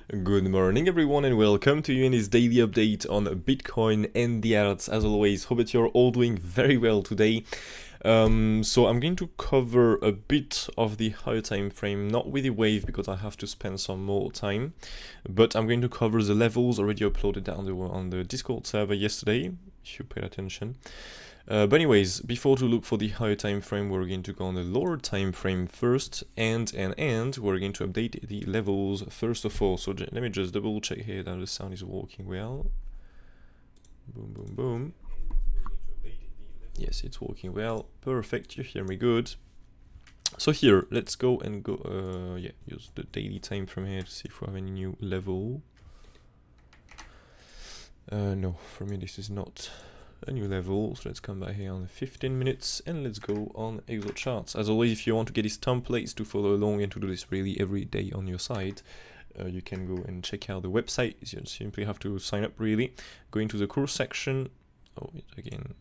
Good morning everyone and welcome to you in this daily update on Bitcoin and the alts. As always, hope that you're all doing very well today. So I'm going to cover a bit of the higher time frame, not with the wave because I have to spend some more time, but I'm going to cover the levels already uploaded on the Discord server yesterday, if you paid attention. But anyways, before to look for the higher time frame, we're going to go on the lower time frame first, and we're going to update the levels first of all. So let me just double check here that the sound is working well. Boom, boom, boom. Yes, it's working well. Perfect. You hear me good. So here, let's go and use the daily time frame here to see if we have any new level. No, for me this is not a new level, so let's come back here on the 15 minutes and let's go on MOONCHARTS. As always, if you want to get these templates to follow along and to do this really every day on your side, you can go and check out the website. You simply have to sign up really. Go into the course section. Oh, again.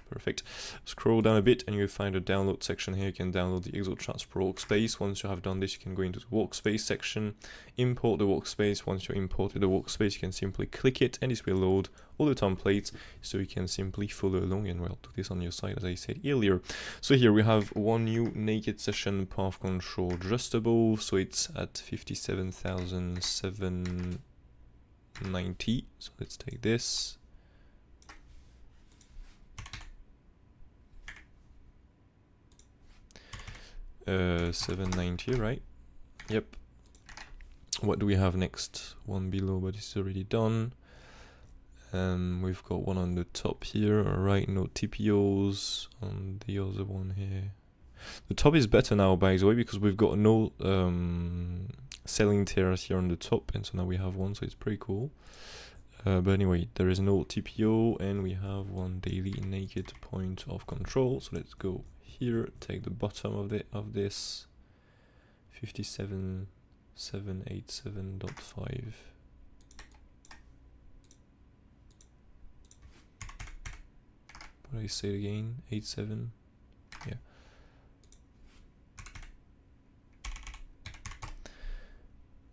Perfect. Scroll down a bit and you'll find a download section here. You can download the MOONCHARTS Pro workspace. Once you have done this, you can go into the workspace section, import the workspace. Once you imported the workspace, you can simply click it and this will load all the templates, so you can simply follow along and do this on your side as I said earlier. So here we have one new naked session path control just above, so it's at 57,790. So let's take this. $790, right? Yep. What do we have next? One below, but it's already done. We've got one on the top here. Alright, no TPOs on the other one here. The top is better now, by the way, because we've got no selling tiers here on the top, and so now we have one, so it's pretty cool. But anyway, there is no TPO, and we have one daily naked point of control. So let's go here, take the bottom of this 57,787.5. What do I say again? 87. Yeah.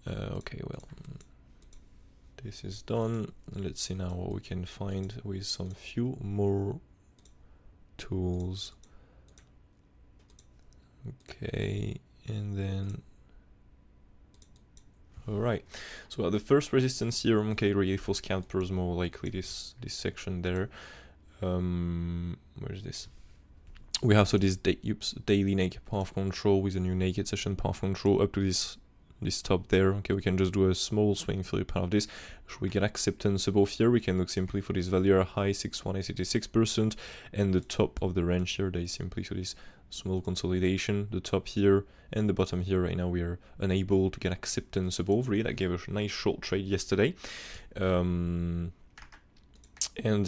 Okay, well, this is done. Let's see now what we can find with some few more tools. Okay, and then alright, so the first resistance here, okay, really for scalpers more likely this section there. Where is this? We have so this daily naked path control with a new naked session path control up to this top there. Okay, we can just do a small swing for part of this. Should we get acceptance above here, we can look simply for this value high 6.86%, and the top of the range here, they simply so this small consolidation, the top here and the bottom here. Right now we are unable to get acceptance above. Really, that gave us a nice short trade yesterday. And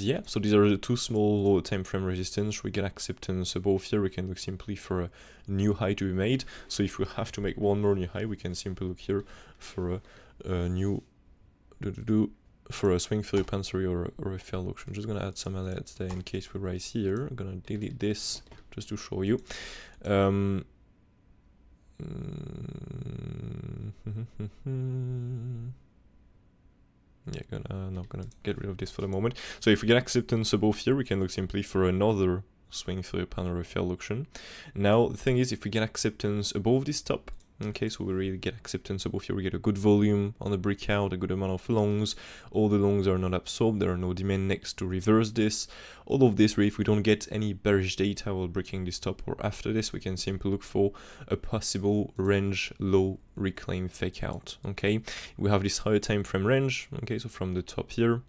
yeah, so these are the two small lower time frame resistance. We get acceptance above here, we can look simply for a new high to be made. So if we have to make one more new high, we can simply look here for a new for a swing for a pansary or a failed auction. I'm just gonna add some alerts there in case we rise here. I'm gonna delete this just to show you. Yeah, not gonna get rid of this for the moment. So if we get acceptance above here, we can look simply for another swing for a pan or a failed auction. Now the thing is, if we get acceptance above this top, okay, so we really get acceptance above here, we get a good volume on the breakout, a good amount of longs. All the longs are not absorbed, there are no demand next to reverse this. All of this, really, if we don't get any bearish data while breaking this top or after this, we can simply look for a possible range low reclaim fake out. Okay, we have this higher time frame range. Okay, so from the top here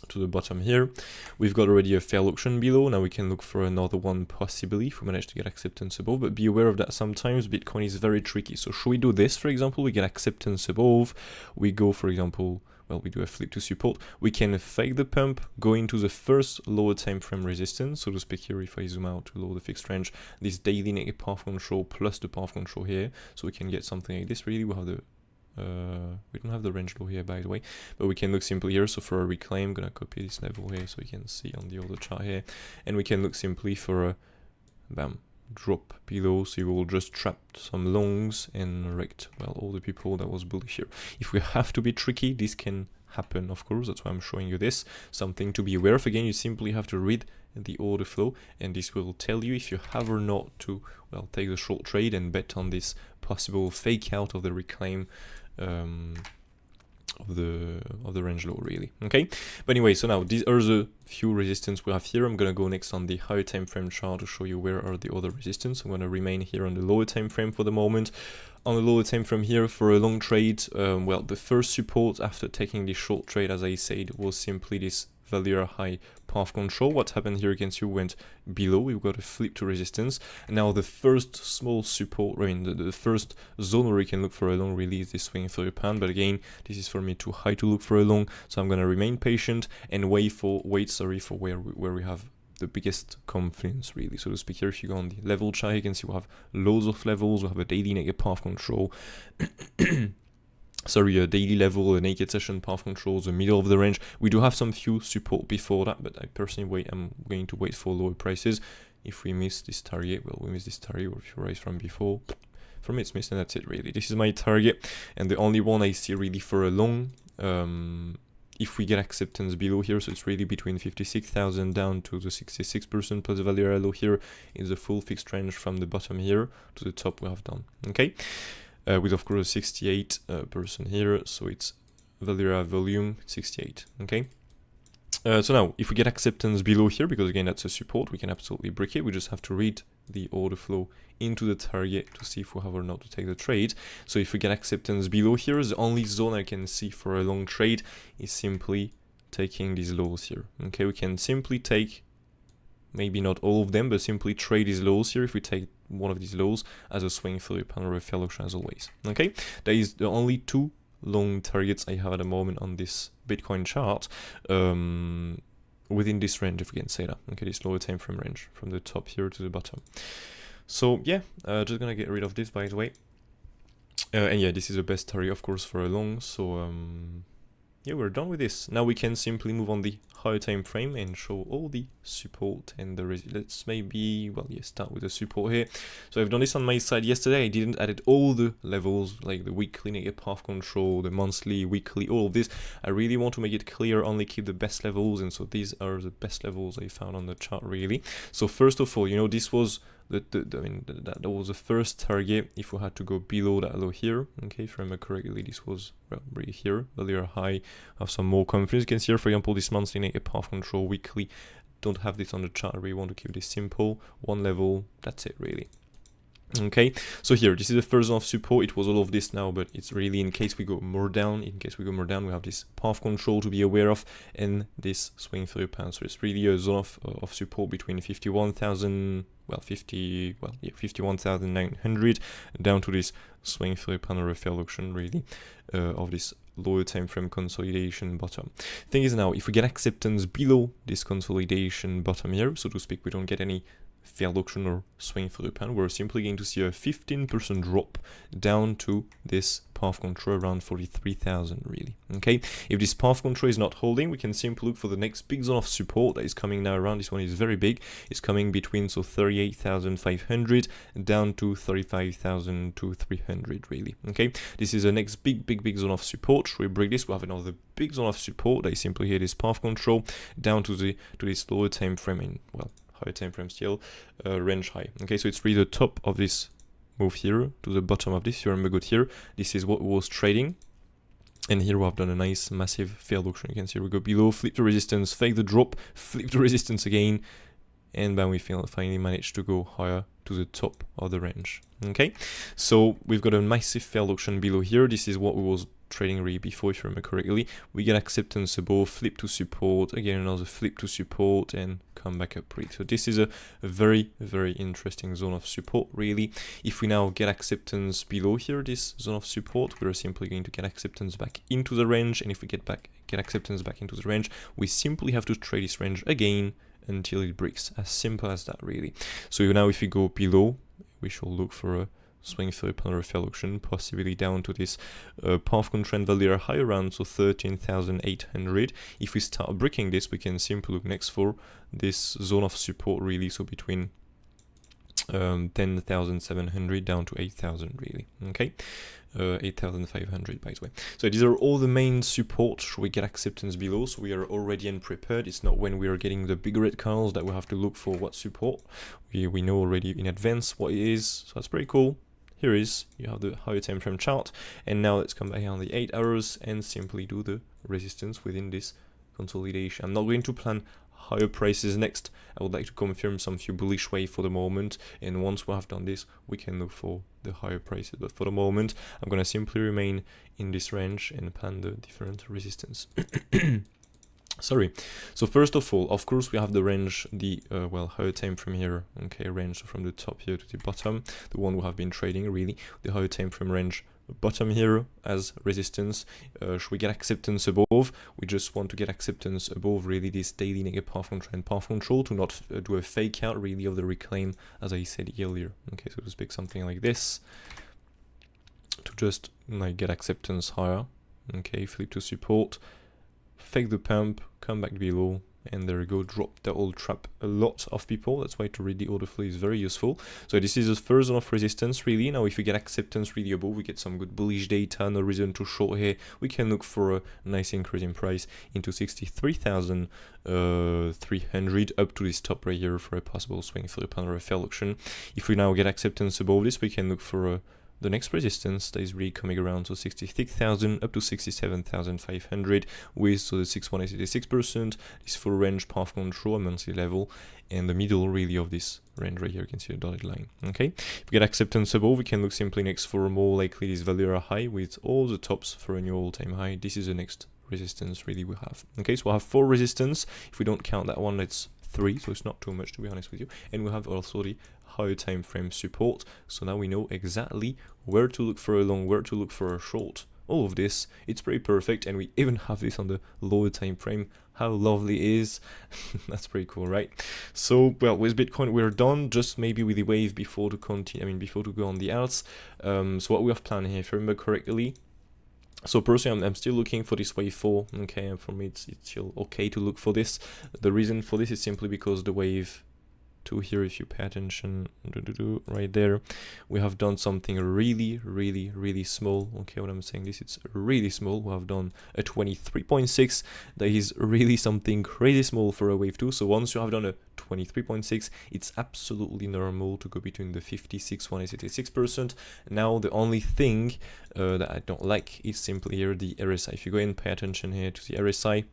to the bottom here, we've got already a failed auction below. Now we can look for another one possibly if we manage to get acceptance above, but be aware of that sometimes Bitcoin is very tricky. So should we do this, for example, we get acceptance above, we go, for example, well, we do a flip to support, we can fake the pump, go into the first lower time frame resistance, so to speak here, if I zoom out to lower the fixed range, this daily naked path control plus the path control here, so we can get something like this. Really, we have the we don't have the range low here, by the way, but we can look simply here. So for a reclaim, I'm gonna copy this level here so you can see on the other chart here, and we can look simply for a bam, drop below, so you will just trap some longs and wrecked, well, all the people that was bullish here. If we have to be tricky, this can happen, of course, that's why I'm showing you this. Something to be aware of. Again, you simply have to read the order flow, and this will tell you if you have or not to, well, take the short trade and bet on this possible fake out of the reclaim of the range low, really. Okay, but anyway, so now these are the few resistance we have here. I'm gonna go next on the higher time frame chart to show you where are the other resistance. I'm gonna remain here on the lower time frame for the moment. On the lower time frame here for a long trade, well, the first support after taking this short trade, as I said, was simply this value high path control. What happened here, you can see we went below, we've got a flip to resistance, and now the first small support, I mean the first zone where we can look for a long release, this swing through a pan, but again, this is for me too high to look for a long, so I'm gonna remain patient and wait for where we have the biggest confidence, really, so to speak. Here, if you go on the level chart, you can see we have loads of levels, we have a daily negative path control, sorry, a daily level, a naked session path controls, the middle of the range. We do have some few support before that, but I personally I'm going to wait for lower prices. If we miss this target, well, we miss this target, or if you rise from before, for me it's missed, and that's it, really. This is my target, and the only one I see really for a long, if we get acceptance below here, so it's really between 56,000 down to the 66% plus the value low here, is the full fixed range from the bottom here to the top we have done, okay? With of course 68% here, so it's value volume 68, okay? So now, if we get acceptance below here, because again that's a support, we can absolutely break it. We just have to read the order flow into the target to see if we have or not to take the trade. So if we get acceptance below here, the only zone I can see for a long trade is simply taking these lows here, okay? We can simply take, maybe not all of them, but simply trade these lows here if we take one of these lows as a swing through a pan or a fair option, as always, okay? That is the only two long targets I have at the moment on this Bitcoin chart, within this range, if we can say that, okay? This lower time frame range from the top here to the bottom. So yeah, just gonna get rid of this, by the way, and yeah, this is the best target, of course, for a long. So yeah, we're done with this. Now we can simply move on the higher time frame and show all the support and the let's maybe, well, yeah, start with the support here. So I've done this on my side yesterday. I didn't add all the levels, like the weekly negative path control, the monthly, weekly, all of this. I really want to make it clear, only keep the best levels, and so these are the best levels I found on the chart, really. So first of all, you know, this was that was the first target if we had to go below that low here, okay? If I remember correctly, this was, well, really here, value high, have some more confidence. You can see here, for example, this monthly negative path control, weekly, don't have this on the chart. I really want to keep this simple, one level, that's it, really. Okay, so here, this is the first zone of support. It was all of this now, but it's really in case we go more down. In case we go more down, we have this path control to be aware of, and this swing through pan. So it's really a zone of support between 51,000, well, 51,900 down to this swing through pan or a fair auction, really, of this lower time frame consolidation bottom. Thing is, now if we get acceptance below this consolidation bottom here, so to speak, we don't get any failed auction or swing through the pan, we're simply going to see a 15% drop down to this path control around 43,000, really. Okay, if this path control is not holding, we can simply look for the next big zone of support that is coming now around. This one is very big, it's coming between, so 38,500 down to 35,300, really. Okay, this is the next big zone of support. We break this, we have another big zone of support that is simply here, this path control down to this lower time frame, and, well, higher time frame still, range high. Okay, so it's really the top of this move here to the bottom of this. If you remember good here, this is what was trading, and here we have done a nice massive failed auction. You can see we go below, flip the resistance, fake the drop, flip the resistance again, and then we finally managed to go higher to the top of the range. Okay, so we've got a massive failed auction below here. This is what we was trading really before, if you remember correctly. We get acceptance above, flip to support, again another flip to support, and come back up, really. So this is a very interesting zone of support, really. If we now get acceptance below here, this zone of support, we're simply going to get acceptance back into the range, and if we get acceptance back into the range, we simply have to trade this range again until it breaks. As simple as that, really. So now if we go below, we shall look for a swing through pan or a fair auction, possibly down to this path control value high around, so 13,800. If we start breaking this, we can simply look next for this zone of support, really, so between 10,700 down to 8,000 really, okay. 8,500 by the way. So these are all the main support. Should we get acceptance below? So we are already unprepared. It's not when we are getting the big red candles that we have to look for what support. We know already in advance what it is, so that's pretty cool. Here is, you have the higher time frame chart, and now let's come back here on the 8 hours and simply do the resistance within this consolidation. I'm not going to plan higher prices next. I would like to confirm some few bullish wave for the moment, and once we have done this, we can look for the higher prices. But for the moment, I'm gonna simply remain in this range and plan the different resistance. Sorry. So first of all, of course, we have the range, the well, higher time frame here, okay, range from the top here to the bottom, the one we have been trading really, the higher time frame range bottom here as resistance. Should we get acceptance above? We just want to get acceptance above really this daily negative path trend path control to not do a fake out really of the reclaim, as I said earlier. Okay, so to speak, something like this to just like get acceptance higher. Okay, flip to support, fake the pump, come back below, and there we go, drop the old trap a lot of people. That's why to read the order flow is very useful. So this is the first zone of resistance really. Now if we get acceptance really above, we get some good bullish data, no reason to short here. We can look for a nice increase in price into 63,300 up to this top right here for a possible swing for the panel fair auction. If we now get acceptance above this, we can look for the next resistance that is really coming around to 66,000 up to 67,500 with so the 6.86%, this full range path control, a monthly level, and the middle really of this range right here, you can see the dotted line. Okay, if we get acceptance above, we can look simply next for more likely this value high with all the tops for a new all-time high. This is the next resistance really we have. Okay, so we'll have 4 resistance. If we don't count that one, that's 3, so it's not too much to be honest with you. And we have also the higher time frame support, so now we know exactly where to look for a long, where to look for a short. All of this, it's pretty perfect, and we even have this on the lower time frame. How lovely it is. That's pretty cool, right? So well, with Bitcoin we're done, just maybe with the wave before to continue, before to go on the alts. So what we have planned here, if I remember correctly, so personally I'm still looking for this wave 4, okay, and for me it's still okay to look for this. The reason for this is simply because the wave 2 here, if you pay attention, right there, we have done something really small. Okay, what I'm saying, this it's really small. We have done a 23.6. that is really something crazy small for a wave 2. So once you have done a 23.6, it's absolutely normal to go between the 56.86%. Now the only thing that I don't like is simply here the RSI. If you go and pay attention here to the RSI,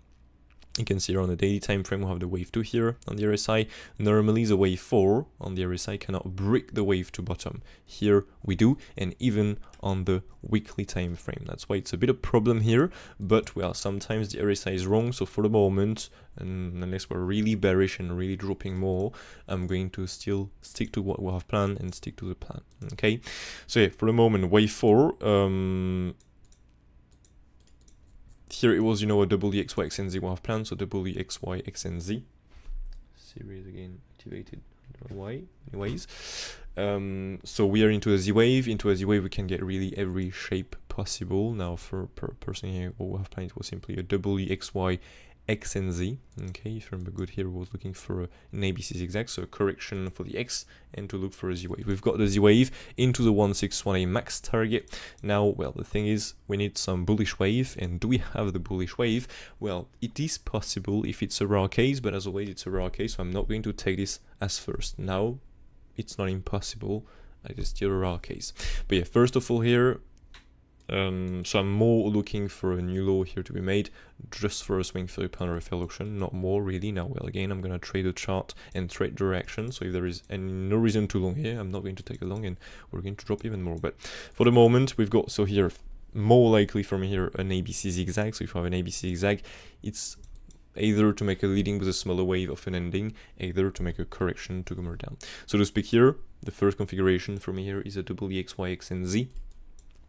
you can see here on the daily time frame we have the wave 2 here on the RSI. Normally the wave 4 on the RSI cannot break the wave to bottom. Here we do, and even on the weekly time frame. That's why it's a bit of a problem here, but well, sometimes the RSI is wrong. So for the moment, and unless we're really bearish and really dropping more, I'm going to still stick to what we have planned and stick to the plan. Okay, so yeah, for the moment, wave 4, here it was, you know, a WXY XNZ we have planned, so WXY XNZ series again activated. I don't know why. Anyways, so we are into a Z wave. Into a Z wave, we can get really every shape possible. Now, for person here, what we have planned was simply a WXY XNZ. Okay, if you remember good here, we was looking for an ABC zigzag, so a correction for the X, and to look for a Z wave. We've got the Z wave into the 1618 max target. Now, well, the thing is, we need some bullish wave, and do we have the bullish wave? Well, it is possible if it's a rare case, but as always, it's a rare case, so I'm not going to take this as first. Now, it's not impossible, it is still a rare case. But yeah, first of all here, so I'm more looking for a new low here to be made, just for a swing for a panel fair auction, not more really. Now, well, again, I'm gonna trade the chart and trade direction. So if there is no reason to long here, I'm not going to take a long, and we're going to drop even more. But for the moment, we've got, so here, more likely from here, an ABC zigzag. So if you have an ABC zigzag, it's either to make a leading with a smaller wave of an ending, either to make a correction to go more down. So to speak here, the first configuration for me here is a WXY XNZ.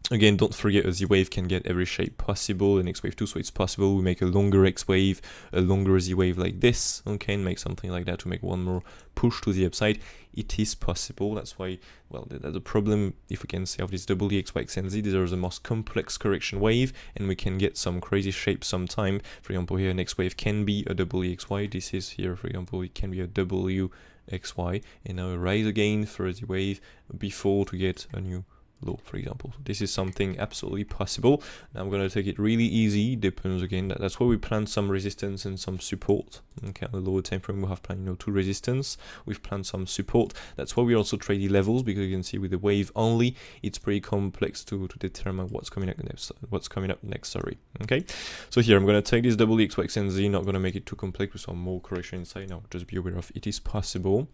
Again, don't forget a Z wave can get every shape possible in X wave 2, so it's possible we make a longer X wave, a longer Z wave like this, okay, and make something like that to make one more push to the upside. It is possible. That's why, well, the problem, if we can say, of this WXY these are the most complex correction wave, and we can get some crazy shapes sometime. For example, here an X wave can be a WXY. This is here, for example, it can be a WXY, and now a rise again for a Z wave before to get a new low, for example. So this is something absolutely possible. Now I'm going to take it really easy. Depends again. That's why we plan some resistance and some support. Okay, on the lower time frame we have planned, you know, 2 resistance. We've planned some support. That's why we also trade the levels, because you can see with the wave only, it's pretty complex to determine what's coming up next. Sorry. Okay. So here I'm going to take this WXY, not going to make it too complex with some more correction inside. Now just be aware of it is possible.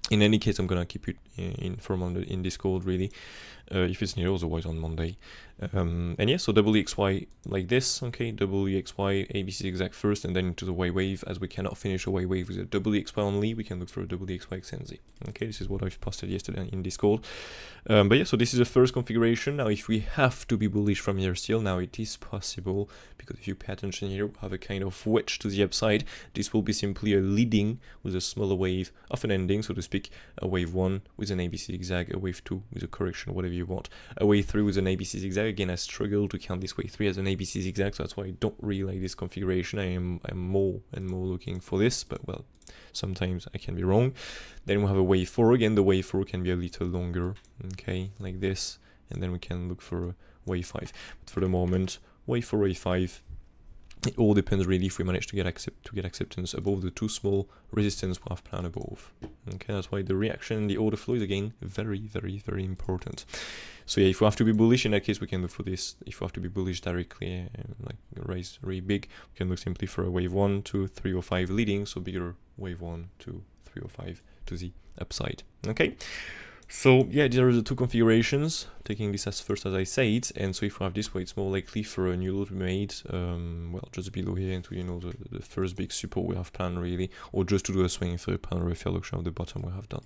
In any case, I'm gonna keep it informed in Discord, really, if it's needed, otherwise on Monday. And yeah, so WXY like this, okay, WXY, ABC exact first, and then into the Y wave. As we cannot finish a Y wave with a WXY only, we can look for a WXY. Okay, this is what I've posted yesterday in Discord. But yeah, so this is the first configuration. Now, if we have to be bullish from here still, now it is possible, because if you pay attention here, we have a kind of wedge to the upside. This will be simply a leading with a smaller wave of an ending, so to speak, a wave 1 with an ABC zigzag, a wave 2 with a correction, whatever you want, a wave 3 with an ABC zigzag. Again, I struggle to count this wave 3 as an ABC zigzag, so that's why I don't really like this configuration. I'm more and more looking for this, but well, sometimes I can be wrong. Then we have a wave 4 again. The wave 4 can be a little longer, okay, like this, and then we can look for a wave 5. But for the moment, wave 4, wave 5. It all depends really if we manage to get acceptance above the 2 small resistance we have planned above. Okay, that's why the reaction and the order flow is again very, very, very important. So yeah, if we have to be bullish, in that case we can look for this. If we have to be bullish directly, like raise really big, we can look simply for a wave 1, 2, 3 or 5 leading, so bigger wave 1, 2, 3 or 5 to the upside. Okay. So yeah, these are the 2 configurations, taking this as first as I said, and so if we have this way, it's more likely for a new low to be made, well, just below here into, you know, the first big support we have planned really, or just to do a swing for a panel reflection of the bottom we have done.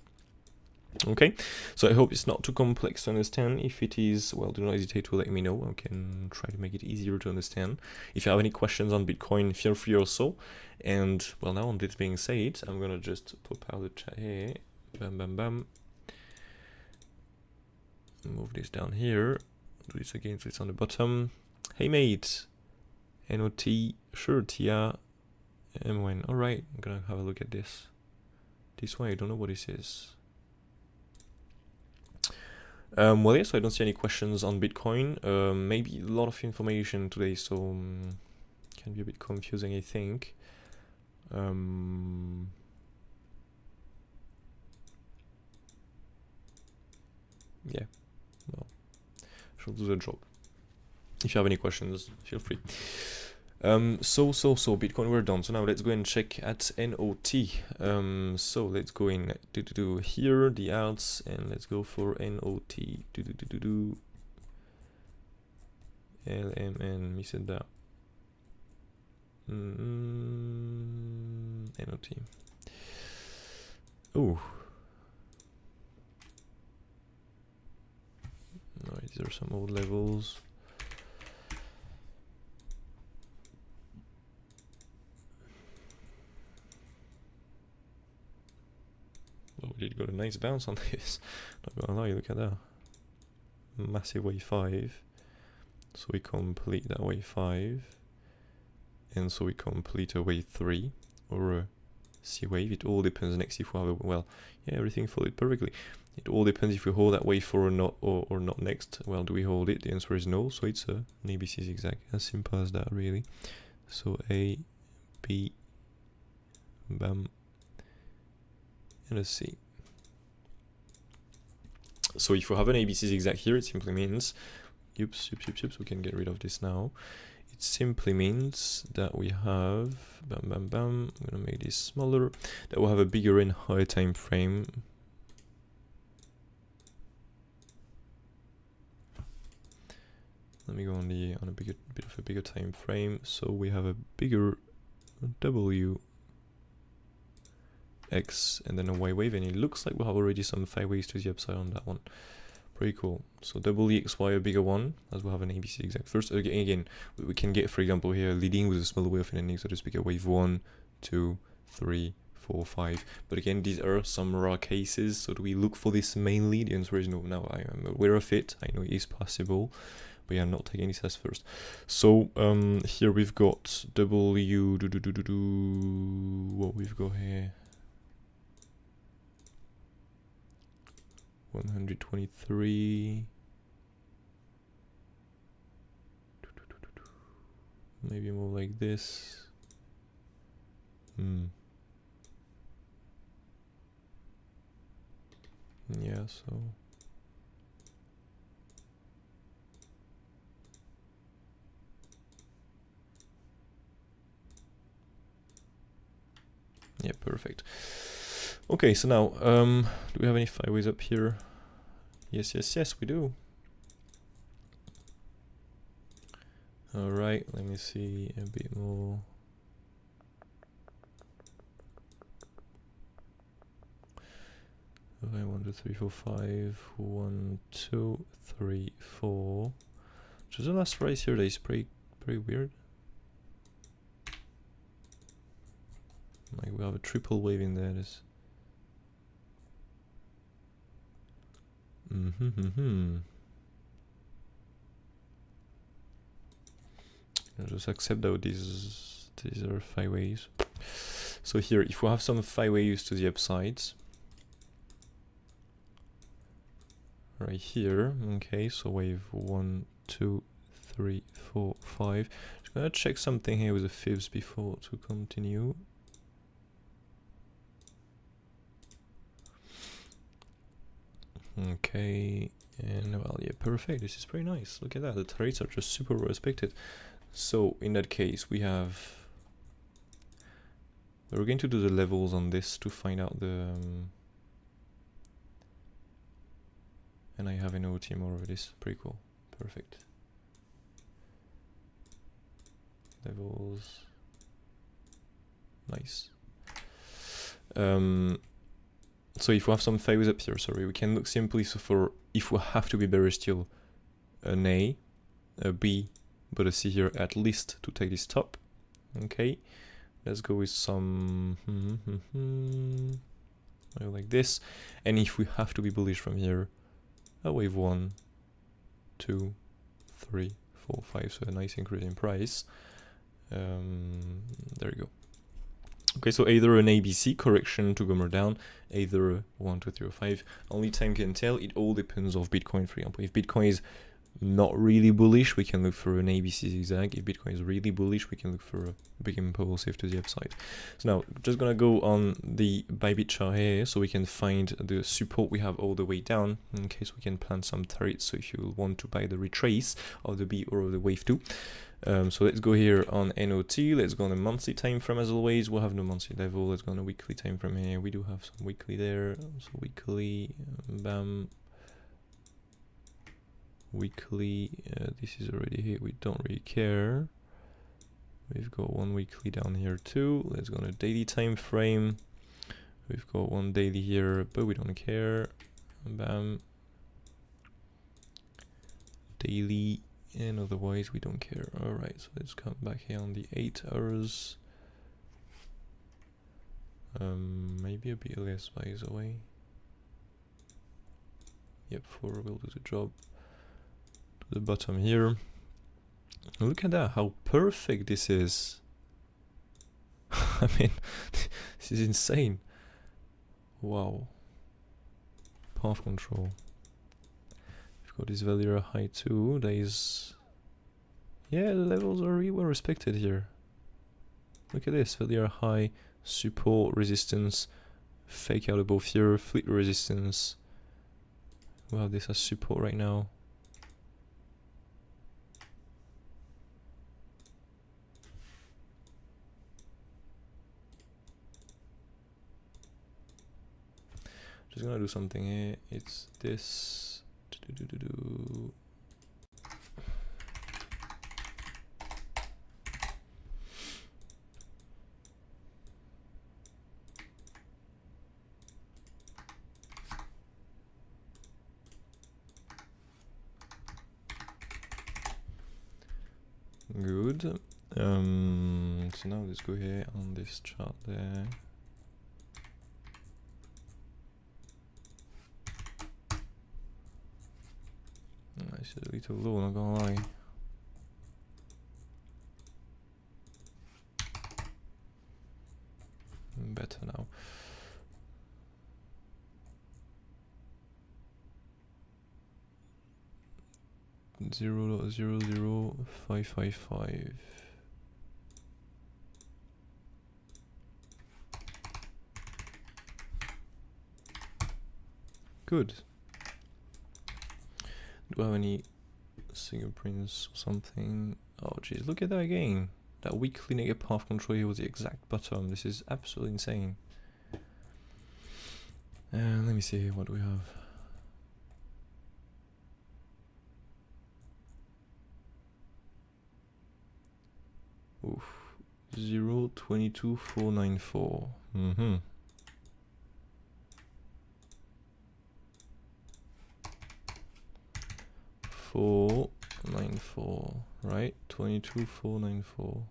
Okay, so I hope it's not too complex to understand. If it is, well, do not hesitate to let me know. I can try to make it easier to understand. If you have any questions on Bitcoin, feel free also. And well, now on this being said, I'm gonna just pop out the chat here, bam, bam, bam. Move this down here, do this again so it's on the bottom. Hey mate, NOT, sure, Tia, MON, alright, I'm gonna have a look at this. This one, I don't know what this is. Well, yes, I don't see any questions on Bitcoin. Maybe a lot of information today, so can be a bit confusing, I think. Yeah. Well, she'll do the job. If you have any questions, feel free. So Bitcoin, we're done. So now let's go and check at NOT. So let's go in here the alts, and let's go for NOT. LMN, missed that. NOT. Oh. No, these are some old levels. Oh, we did got a nice bounce on this. Not gonna lie, look at that. Massive wave 5. So we complete that wave 5. And so we complete a wave 3 or a C wave. It all depends next if we have a, well, yeah, everything followed perfectly. It all depends if we hold that wave 4 or not, or not next. Well, do we hold it? The answer is no, so it's an ABC zigzag. As simple as that, really. So A, B, bam, and a C. So if we have an ABC zigzag here, it simply means, oops, we can get rid of this now. It simply means that we have, bam, bam, bam, I'm gonna make this smaller, that we'll have a bigger and higher time frame. Let me go on a bit of a bigger time frame. So we have a bigger W, X, and then a Y wave, and it looks like we have already some 5 waves to the upside on that one. Pretty cool. So double EXY, a bigger one, as we have an ABC exact. First, again, we can get, for example, here leading with a small wave and ending, so to speak, a wave 1, 2, 3, 4, 5. But again, these are some rare cases. So do we look for this mainly? The answer is no. Now I am aware of it. I know it is possible, but yeah, I'm not taking this as first. So here we've got W. What we've got here. 123. Maybe more like this. Yeah, so yeah, perfect. Okay, so now do we have any fireways up here? Yes, we do. All right, let me see a bit more. Okay, 1, 2, 3, 4, 5. 1, 2, 3, 4. Just the last rise here that is pretty weird. Like we have a triple wave in there. This. I'll just accept that these are 5 waves. So here, if we have some 5 waves to the upsides, right here, okay, so wave 1, 2, 3, 4, 5. Just gonna check something here with the fibs before to continue. Okay, and well, yeah, perfect. This is pretty nice. Look at that. The trades are just super well respected. So in that case, we're going to do the levels on this to find out the and I have an OT more of this. Pretty cool. Perfect. Levels. Nice. So if we have some failures up here, sorry, we can look simply, so for if we have to be bearish still, an A, a B, but a C here at least to take this top. Okay, let's go with some like this. And if we have to be bullish from here, a wave 1, 2, 3, 4, 5, so a nice increase in price. There you go. Okay, so either an ABC correction to go more down, either 1, 2, 3, or 5. Only time can tell. It all depends on Bitcoin, for example. If Bitcoin is not really bullish, we can look for an ABC zigzag. If Bitcoin is really bullish, we can look for a big impulsive to the upside. So now, just gonna go on the Bybit chart here, so we can find the support we have all the way down, in case we can plan some targets. So if you want to buy the retrace of the B or of the wave 2. So let's go here on NOT, let's go on a monthly time frame as always. We'll have no monthly level. Let's go on a weekly time frame here. We do have some weekly there, so weekly, bam, weekly, this is already here, we don't really care. We've got one weekly down here too. Let's go on a daily time frame. We've got one daily here, but we don't care. Bam, daily. And otherwise we don't care. Alright, so let's come back here on the 8 hours. Maybe a bit less by the way. Yep, 4 will do the job. To the bottom here. Look at that, how perfect this is. I mean, this is insane. Wow. Path control. Got this value high too. There is, yeah, the levels are really well respected here. Look at this, value high, support, resistance, fake out above here, flip resistance. We have this as support right now. Just gonna do something here. It's this. Good. So now let's go here on this chart there. This is a little low, not gonna lie. Better now. $0.00555. Good. Do I have any fingerprints or something? Oh jeez, look at that again. That weekly negative path control here was the exact bottom. This is absolutely insane. And let me see what we have. Oof. 0.22494. 494, right? 22494.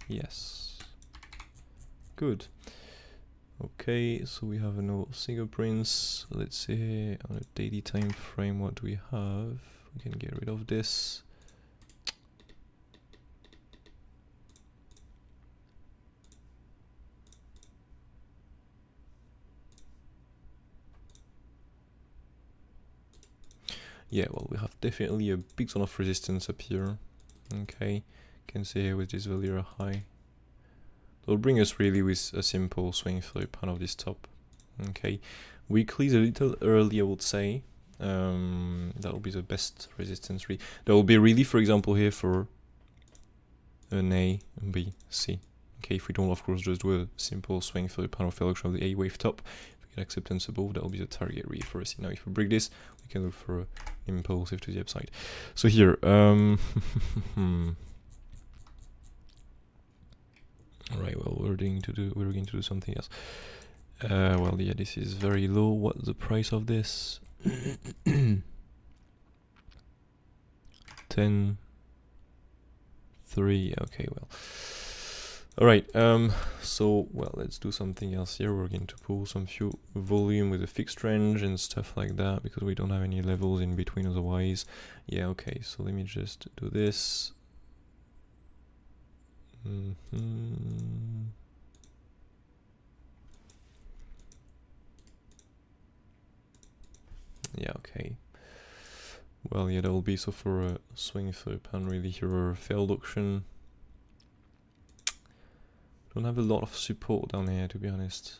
Yes. Good. Okay, so we have no fingerprints. Let's see on a daily time frame what do we have. We can get rid of this. Yeah, well, we have definitely a big zone of resistance up here. Okay, you can see here with this value high. It'll bring us really with a simple swing through pan of this top. Okay, weekly is a little early, I would say. That will be the best resistance. There will be really, for example, here for an A, B, C. Okay, if we don't, of course, just do a simple swing through pan of failure of the A wave top. Acceptance above, that will be the target really for us. Now if we break this, we can look for an impulsive to the upside. So here, alright, well, we're going to do something else. Well, yeah, this is very low. What's the price of this? 10, 3, okay, well. Alright, so, well, let's do something else here. We're going to pull some few volume with a fixed range and stuff like that, because we don't have any levels in between otherwise. Yeah, okay, so let me just do this. Yeah, okay. Well, yeah, that will be so for a swing through pan really here, or a failed auction. Don't have a lot of support down here, to be honest.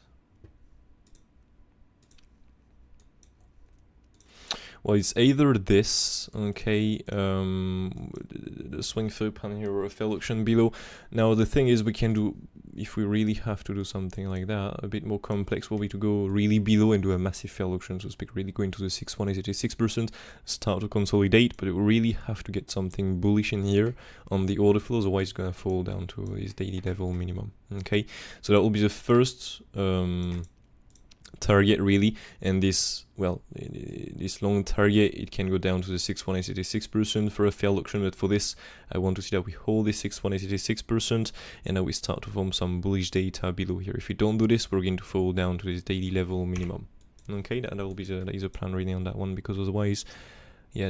Well, it's either this, okay, the swing through pan here, or a failed auction below. Now, the thing is, we can do, if we really have to do something like that, a bit more complex will be to go really below and do a massive failed auction, so to speak, really go into the 6.186%, start to consolidate, but it will really have to get something bullish in here on the order flow, otherwise it's going to fall down to this daily level minimum, okay? So that will be the first target really, and this, well, this long target, it can go down to the 6.186% for a failed auction, but for this I want to see that we hold this 6.186% and that we start to form some bullish data below here. If we don't do this, we're going to fall down to this daily level minimum. Okay, that will be that is a plan really on that one, because otherwise, yeah,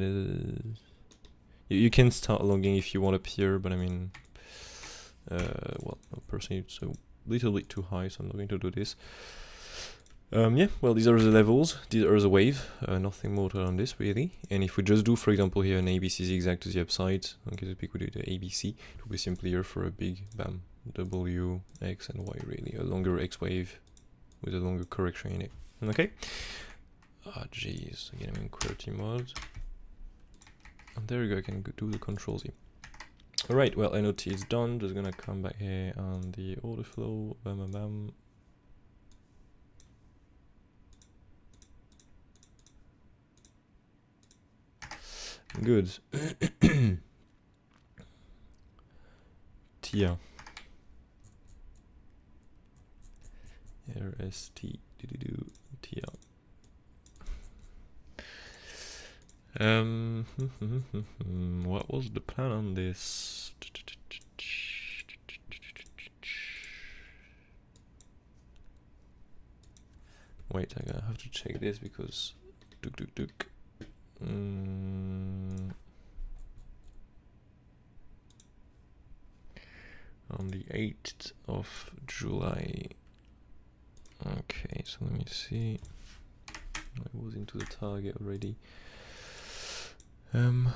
you can start logging if you want up here, but I mean, well, personally it's a little bit too high, so I'm not going to do this. Yeah, well, these are the levels, these are the wave, nothing more on this really. And if we just do, for example, here an ABC zigzag to the upside, okay, so pick we do the ABC, it will be simply here for a big, bam, W, X and Y really, a longer X wave with a longer correction in it, okay? Ah, jeez, again I'm in QWERTY mode. And there we go, I can do the Control Z. Alright, well, NOT is done, just gonna come back here on the order flow, bam, bam, bam. Good. TIA. RST. TIA. What was the plan on this? Wait, I'm gonna have to check this because on the 8th of July. Okay, so let me see. I was into the target already. I'm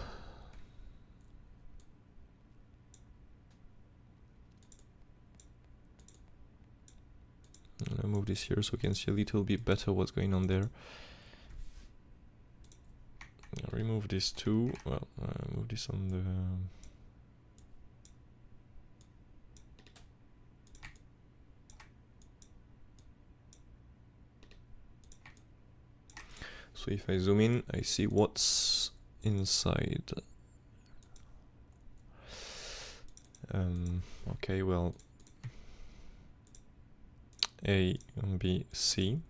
gonna move this here so we can see a little bit better what's going on there. I'll remove this too. Well, move this on the... So if I zoom in, I see what's inside. Okay, well, A and B, C.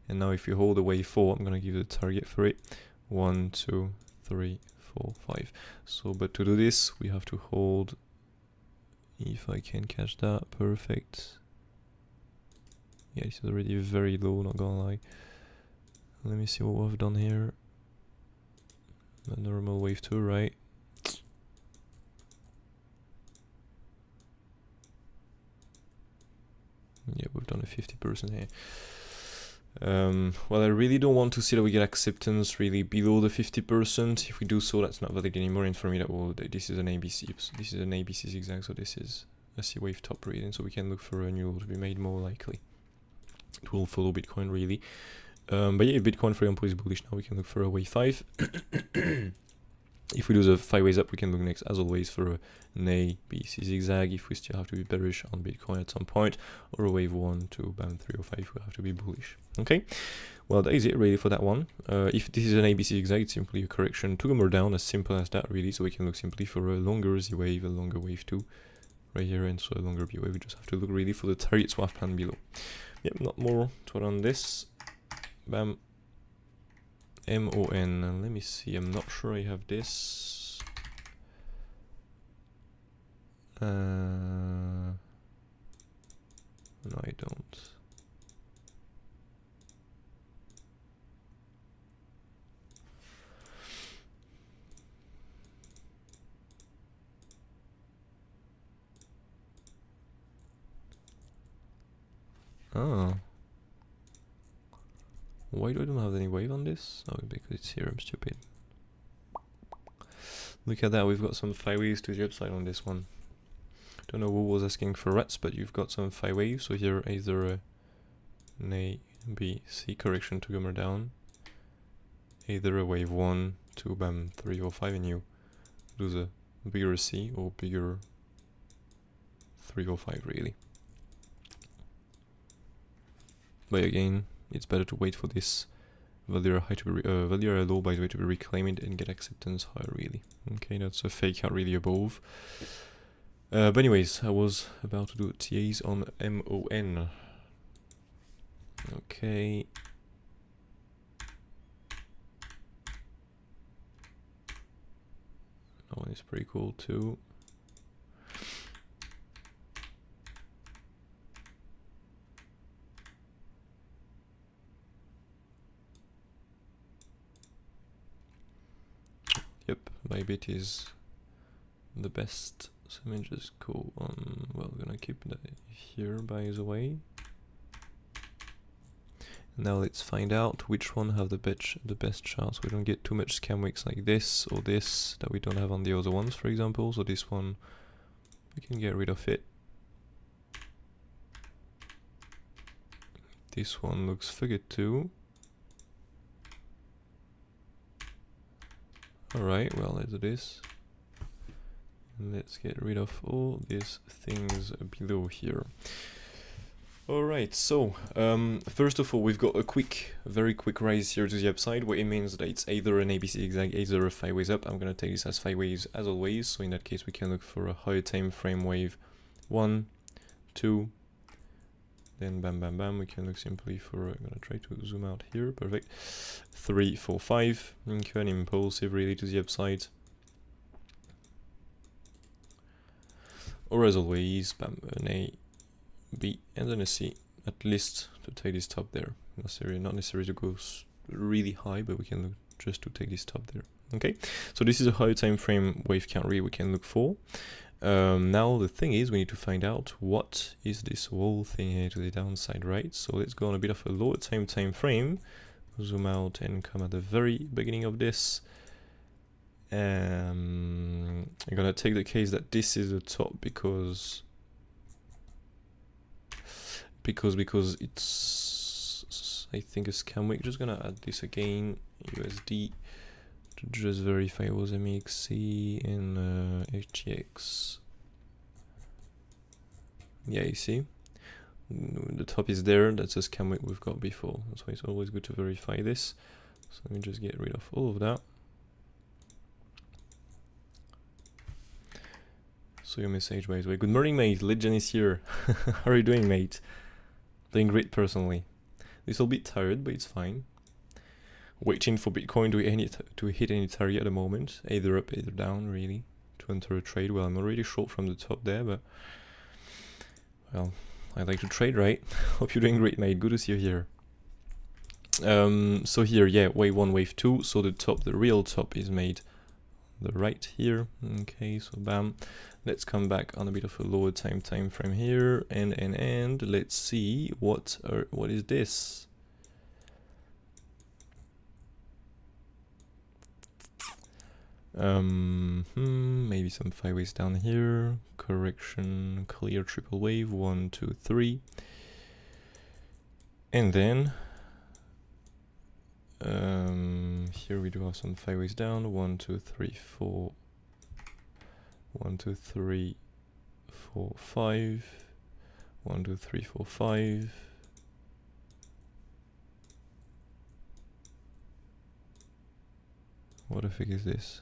And now if you hold the wave 4, I'm gonna give the target for it. 1, 2, 3, 4, 5. So, but to do this, we have to hold, if I can catch that, perfect. Yeah, it's already very low, not gonna lie. Let me see what we've done here. A normal wave 2, right? Yeah, we've done a 50% here. Well, I really don't want to see that we get acceptance really below the 50%. If we do so, that's not valid anymore. And for me, this is an ABC. This is an ABC zigzag, so this is a C wave top reading. So we can look for a new low to be made more likely. It will follow Bitcoin really. But yeah, if Bitcoin, for example, is bullish now, we can look for a wave 5. If we do the 5 ways up, we can look next, as always, for an A, B, C zigzag. If we still have to be bearish on Bitcoin at some point, or a wave 1, 2, bam, 3 or 5, we have to be bullish. Okay, well, that is it really for that one. If this is an ABC zigzag, it's simply a correction to go more down, as simple as that really. So we can look simply for a longer Z wave, a longer wave 2 right here, and so a longer B wave. We just have to look really for the target swap plan below. Yep, not more to add on this. Bam. MON. Let me see. I'm not sure I have this. No, I don't. Oh. Why do I don't have any wave on this? Oh, because it's here, I'm stupid. Look at that, we've got some 5 waves to the upside on this one. Don't know who was asking for rats, but you've got some 5 waves, so here either an A, B, C correction to go more down. Either a wave 1, 2, bam, 3 or 5, and you do the bigger C or bigger 3 or 5 really. But again, it's better to wait for this value high to be value low, by the way, to be reclaimed and get acceptance higher really. Okay, that's a fake out really above. But anyways, I was about to do TAs on MON. Okay. That one is pretty cool too. Yep, Bybit is the best. So let me just go on. Well, we're gonna keep that here by the way. Now let's find out which one have the best chance. We don't get too much scam wicks like this or this that we don't have on the other ones, for example. So this one, we can get rid of it. This one looks figured too. Alright, well, let's do this. Let's get rid of all these things below here. Alright, so first of all, we've got a very quick rise here to the upside, where it means that it's either an ABC zigzag, either a 5 ways up. I'm going to take this as 5 waves as always, so in that case we can look for a higher time frame wave 1, 2, then bam bam bam, we can look simply for, I'm gonna try to zoom out here, perfect, 3, 4, 5, okay, an impulsive really to the upside, or as always, bam, an A, B, and then a C, at least to take this top there, not necessarily to go really high, but we can look just to take this top there. Okay, so this is a higher time frame wave count we can look for. Now the thing is, we need to find out what is this whole thing here to the downside, right? So let's go on a bit of a lower time frame, zoom out and come at the very beginning of this. I'm gonna take the case that this is the top because it's, I think, a scam wick. Just gonna add this again, USD, to just verify it was MEXC and HTX. Yeah, you see, the top is there. That's a scam wick we've got before. That's why it's always good to verify this. So let me just get rid of all of that. So your message, by the way. Good morning, mate. Legend is here. How are you doing, mate? Doing great, personally. This will be tired, but it's fine. Waiting for Bitcoin to hit any target at the moment, either up, either down, really, to enter a trade. Well, I'm already short from the top there, but well, I like to trade, right? Hope you're doing great, mate. Good to see you here. So here, yeah, wave 1, wave 2. So the top, the real top, is made the right here. Okay, so bam. Let's come back on a bit of a lower time frame here, and let's see what is this. Maybe some 5 waves down here. Correction, clear triple wave, 1, 2, 3, and then here we do have some 5 waves down. 1, 2, 3, 4. 1, 2, 3, 4, 5. 1, 2, 3, 4, 5. What the fuck is this?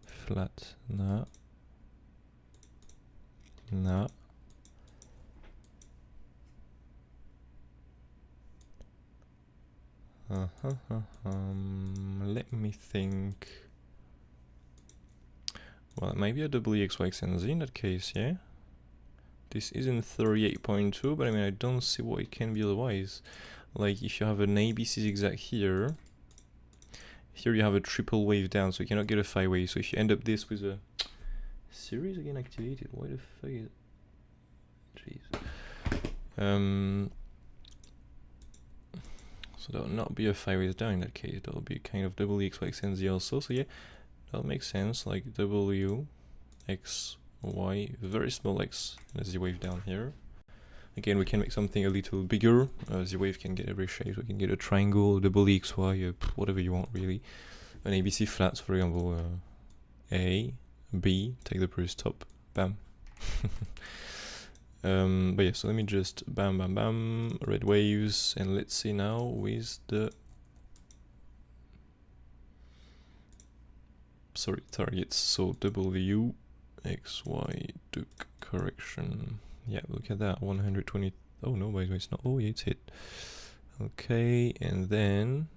Flat, nah. Nah. Let me think. Well, it might be a WXYXNZ in that case, yeah? This isn't 38.2, but I mean, I don't see what it can be otherwise. Like, if you have an ABC zigzag here, here you have a triple wave down, so you cannot get a 5 wave. So if you end up this with a series again activated, why the fuck is it? Jeez. So that will not be a 5 waves down in that case. That will be kind of WXYXNZ also. So yeah, that makes sense. Like W, X, Y, very small X, and a Z wave down here. Again, we can make something a little bigger. Z wave can get every shape. We can get a triangle, double XY, whatever you want really. An ABC flats, for example, A, B, take the previous top, bam. But yeah, so let me just bam bam bam, red waves, and let's see now with the targets. So W, X, Y, Duke, correction. Yeah, look at that, 120. Oh no, by the way, it's not. Oh yeah, it's hit. Okay, and then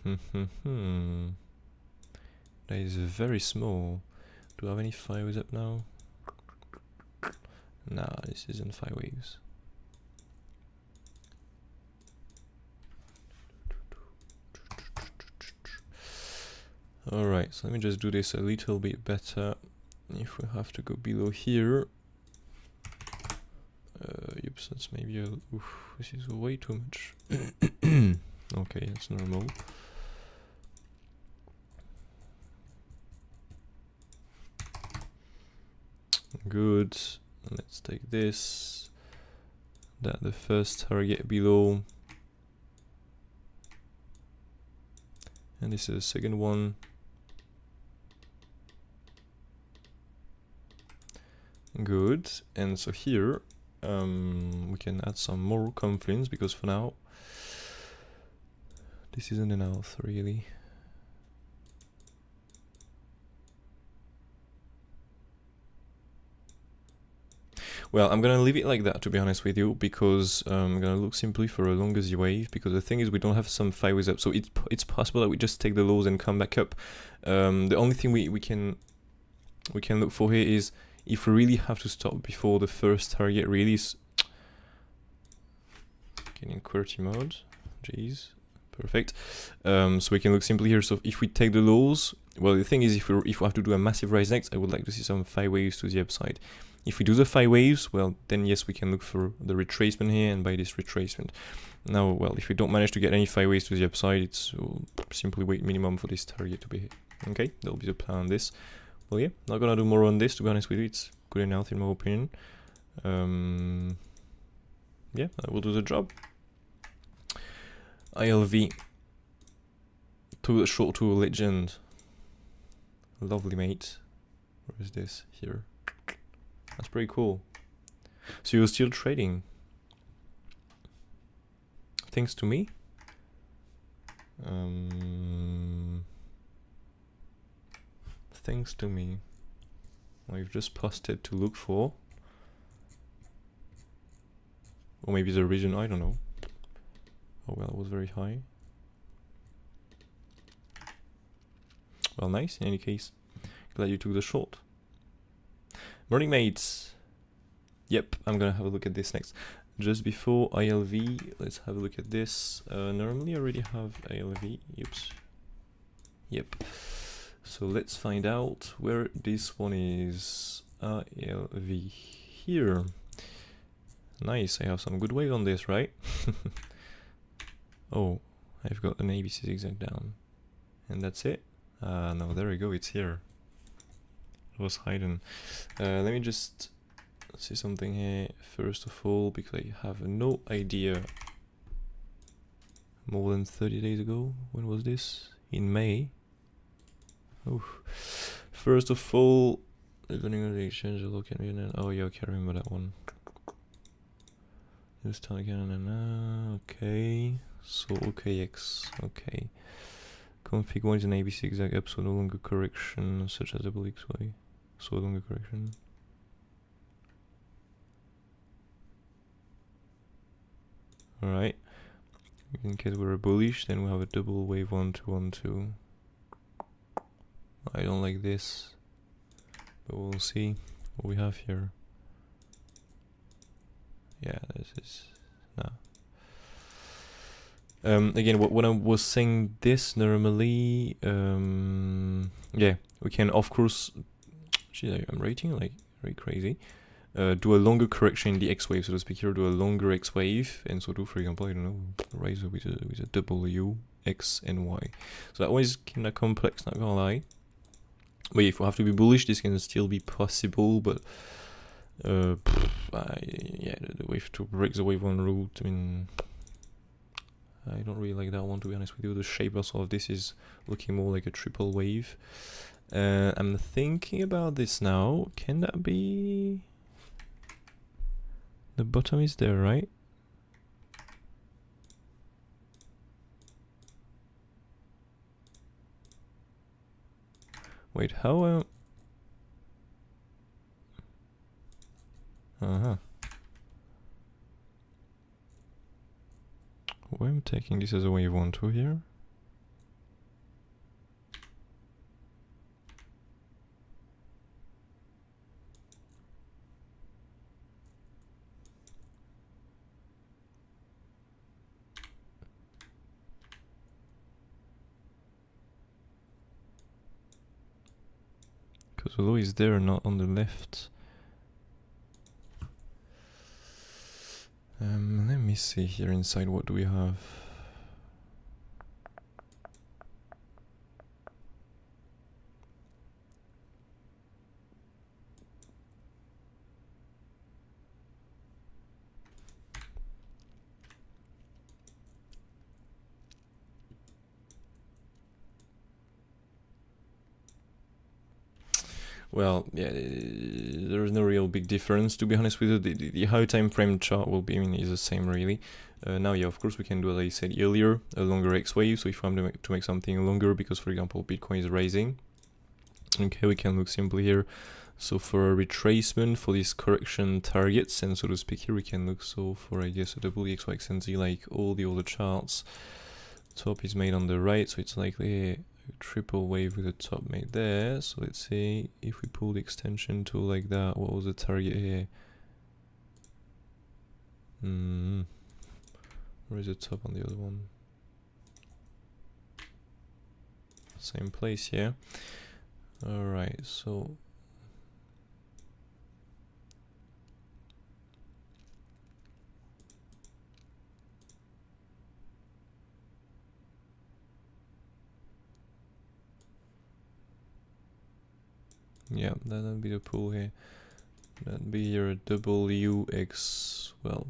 that is very small. Do I have any 5 waves up now? Nah, this isn't 5 waves. Alright, so let me just do this a little bit better. If we have to go below here, oops, that's maybe a, oof, this is way too much. Okay, that's normal. Good. Let's take this. That the first target below, and this is the second one. Good. And so here we can add some more confidence, because for now this isn't enough really. Well, I'm gonna leave it like that, to be honest with you, because I'm gonna look simply for a longer Z wave, because the thing is we don't have some 5 waves up, so it's possible that we just take the lows and come back up. The only thing we can look for here is if we really have to stop before the first target release. Getting QWERTY mode, jeez, perfect. So we can look simply here. So if we take the lows, well, the thing is if we have to do a massive rise next, I would like to see some 5 waves to the upside. If we do the 5 waves, well, then yes, we can look for the retracement here and buy this retracement. Now, well, if we don't manage to get any 5 waves to the upside, it's simply wait minimum for this target to be hit. Okay, that'll be the plan on this. Well, yeah, not gonna do more on this, to be honest with you. It's good enough in my opinion. Yeah, that will do the job. ILV to the short to a legend. Lovely, mate. Where is this? Here. That's pretty cool. So you're still trading? Thanks to me? Thanks to me. I've just posted to look for. Or maybe the region, I don't know. Oh well, it was very high. Well, nice in any case. Glad you took the short. Morning, mates. Yep, I'm gonna have a look at this next. Just before ILV, let's have a look at this. Normally I already have ILV. Oops. Yep. So let's find out where this one is. ILV here. Nice, I have some good wave on this, right? Oh, I've got an ABC zigzag down. And that's it? No, there we go, it's here. It was hidden. Let me just see something here first of all, because I have no idea. More than 30 days ago? When was this? In May? Oh. First of all, depending on the exchange, oh yeah, okay, I remember that one. This time again, okay. So OKX, okay. Config 1 is an ABC zigzag up, so no longer correction, such as double XY. So longer correction. Alright. In case we're bullish, then we have a double wave 1 2 1 2. I don't like this, but we'll see what we have here. Yeah, this is again, when I was saying this normally, yeah, we can of course. Geez, I'm rating like very crazy. Do a longer correction in the X wave, so to speak. Here, do a longer X wave, and so do, for example, I don't know, rise with a W, X, and Y. So that one is kind of complex, not gonna lie. But if we have to be bullish, this can still be possible, but. Yeah, the wave to break the wave 1 route, I mean, I don't really like that one, to be honest with you. The shape also of this is looking more like a triple wave. I'm thinking about this now. Can that be... The bottom is there, right? Wait, how... Why am I taking this as a wave 1 2 here? Because the low is there, not on the left. Let me see here inside, what do we have? Well, yeah, there is no real big difference, to be honest with you. The high time frame chart will be, I mean, is the same really. Now, yeah, of course we can do, as I said earlier, a longer X wave. So if I'm to make something longer, because for example Bitcoin is rising, okay, we can look simply here. So for a retracement for these correction targets, and so to speak here, we can look so for, I guess, a double X, Y, X, and Z like all the other charts. Top is made on the right, so it's likely a triple wave with a top made there. So let's say if we pull the extension tool like that, what was the target here? Where is the top on the other one? Same place, yeah. Alright, so yeah, that'd be the pull here. That'd be here a WX, well,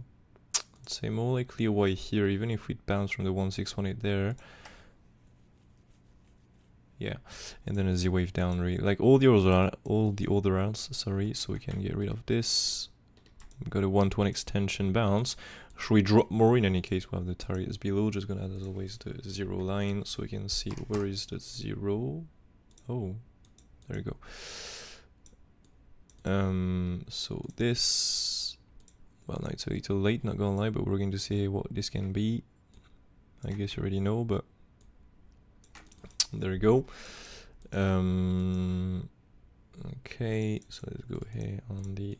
let's say more likely a Y here, even if we bounce from the 1618 there. Yeah, and then a Z wave down, really, like all the other rounds, sorry, so we can get rid of this. We've got a 1-to-1 extension bounce. Should we drop more? In any case, we have the targets below, just gonna add as always the 0 line, so we can see where is the 0. Oh, there you go. So this, well, now it's a little late, not gonna lie, but we're going to see what this can be. I guess you already know, but there you go. Okay, so let's go here on the,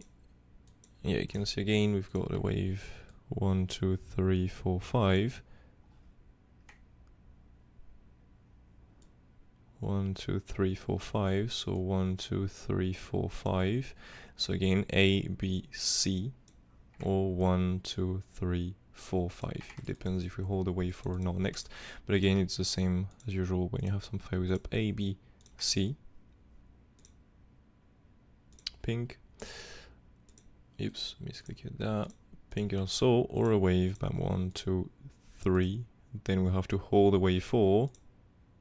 yeah, you can see again we've got a wave 1, 2, 3, 4, 5. 1, 2, 3, 4, 5. So 1, 2, 3, 4, 5. So again, A, B, C, or 1, 2, 3, 4, 5. It depends if we hold the wave or not next. But again, it's the same as usual when you have some 5 waves up. A, B, C. Pink. Oops, misclicked that. Pink also, or a wave. Bam, 1, 2, 3. Then we have to hold the wave 4.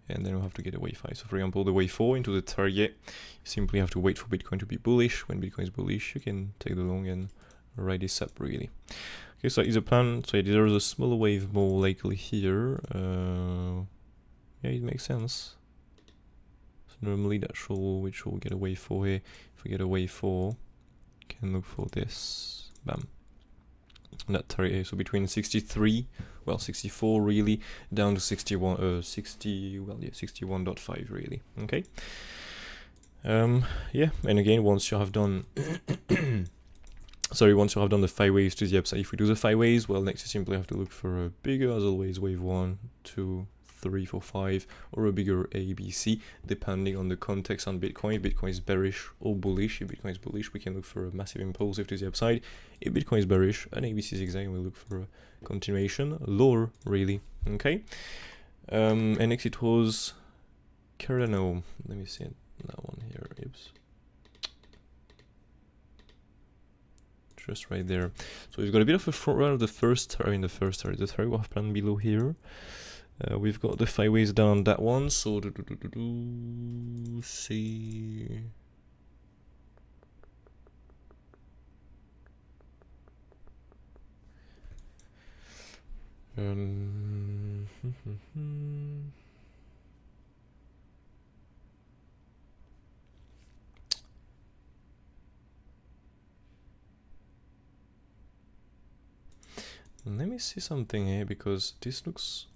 And then we'll have to get a wave 5. So for example, the wave 4 into the target, you simply have to wait for Bitcoin to be bullish. When Bitcoin is bullish, you can take the long and ride this up, really. Okay, so is a plan. So there's a smaller wave more likely here. Yeah, it makes sense. So normally that we should get a wave 4 here. If we get a wave 4, you can look for this. Bam. That target here, so between 63, well 64 really, down to 61, 61.5 really. Okay. Yeah, and again, once you have done sorry, once you have done the 5 waves to the upside, if we do the 5 waves, well, next you simply have to look for a bigger, as always, wave 1, 2, 3, 4, 5, or a bigger A, B, C, depending on the context on Bitcoin. If Bitcoin is bearish or bullish, if Bitcoin is bullish, we can look for a massive impulsive to the upside. If Bitcoin is bearish, an ABC zigzag, we look for a continuation, lower, really. Okay. And next it was Cardano. Let me see that one here. Oops. Just right there. So we've got a bit of a front run of the first, the target we have planned below here. We've got the 5 waves down that one, so see. Let me see something here, because this looks...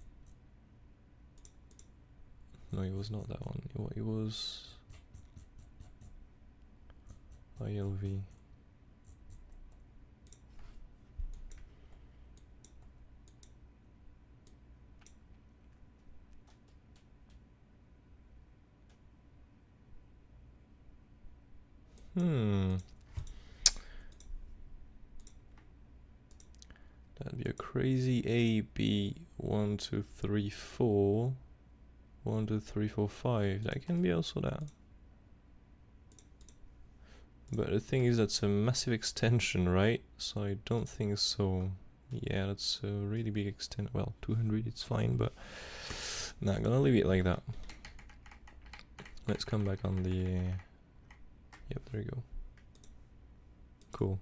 No, it was not that one. It was ILV. That'd be a crazy A, B, 1, 2, 3, 4. 1, 2, 3, 4, 5. That can be also that. But the thing is, that's a massive extension, right? So I don't think so. Yeah, that's a really big extent. Well, 200, it's fine, but not gonna leave it like that. Let's come back on the... Yep, there you go. Cool.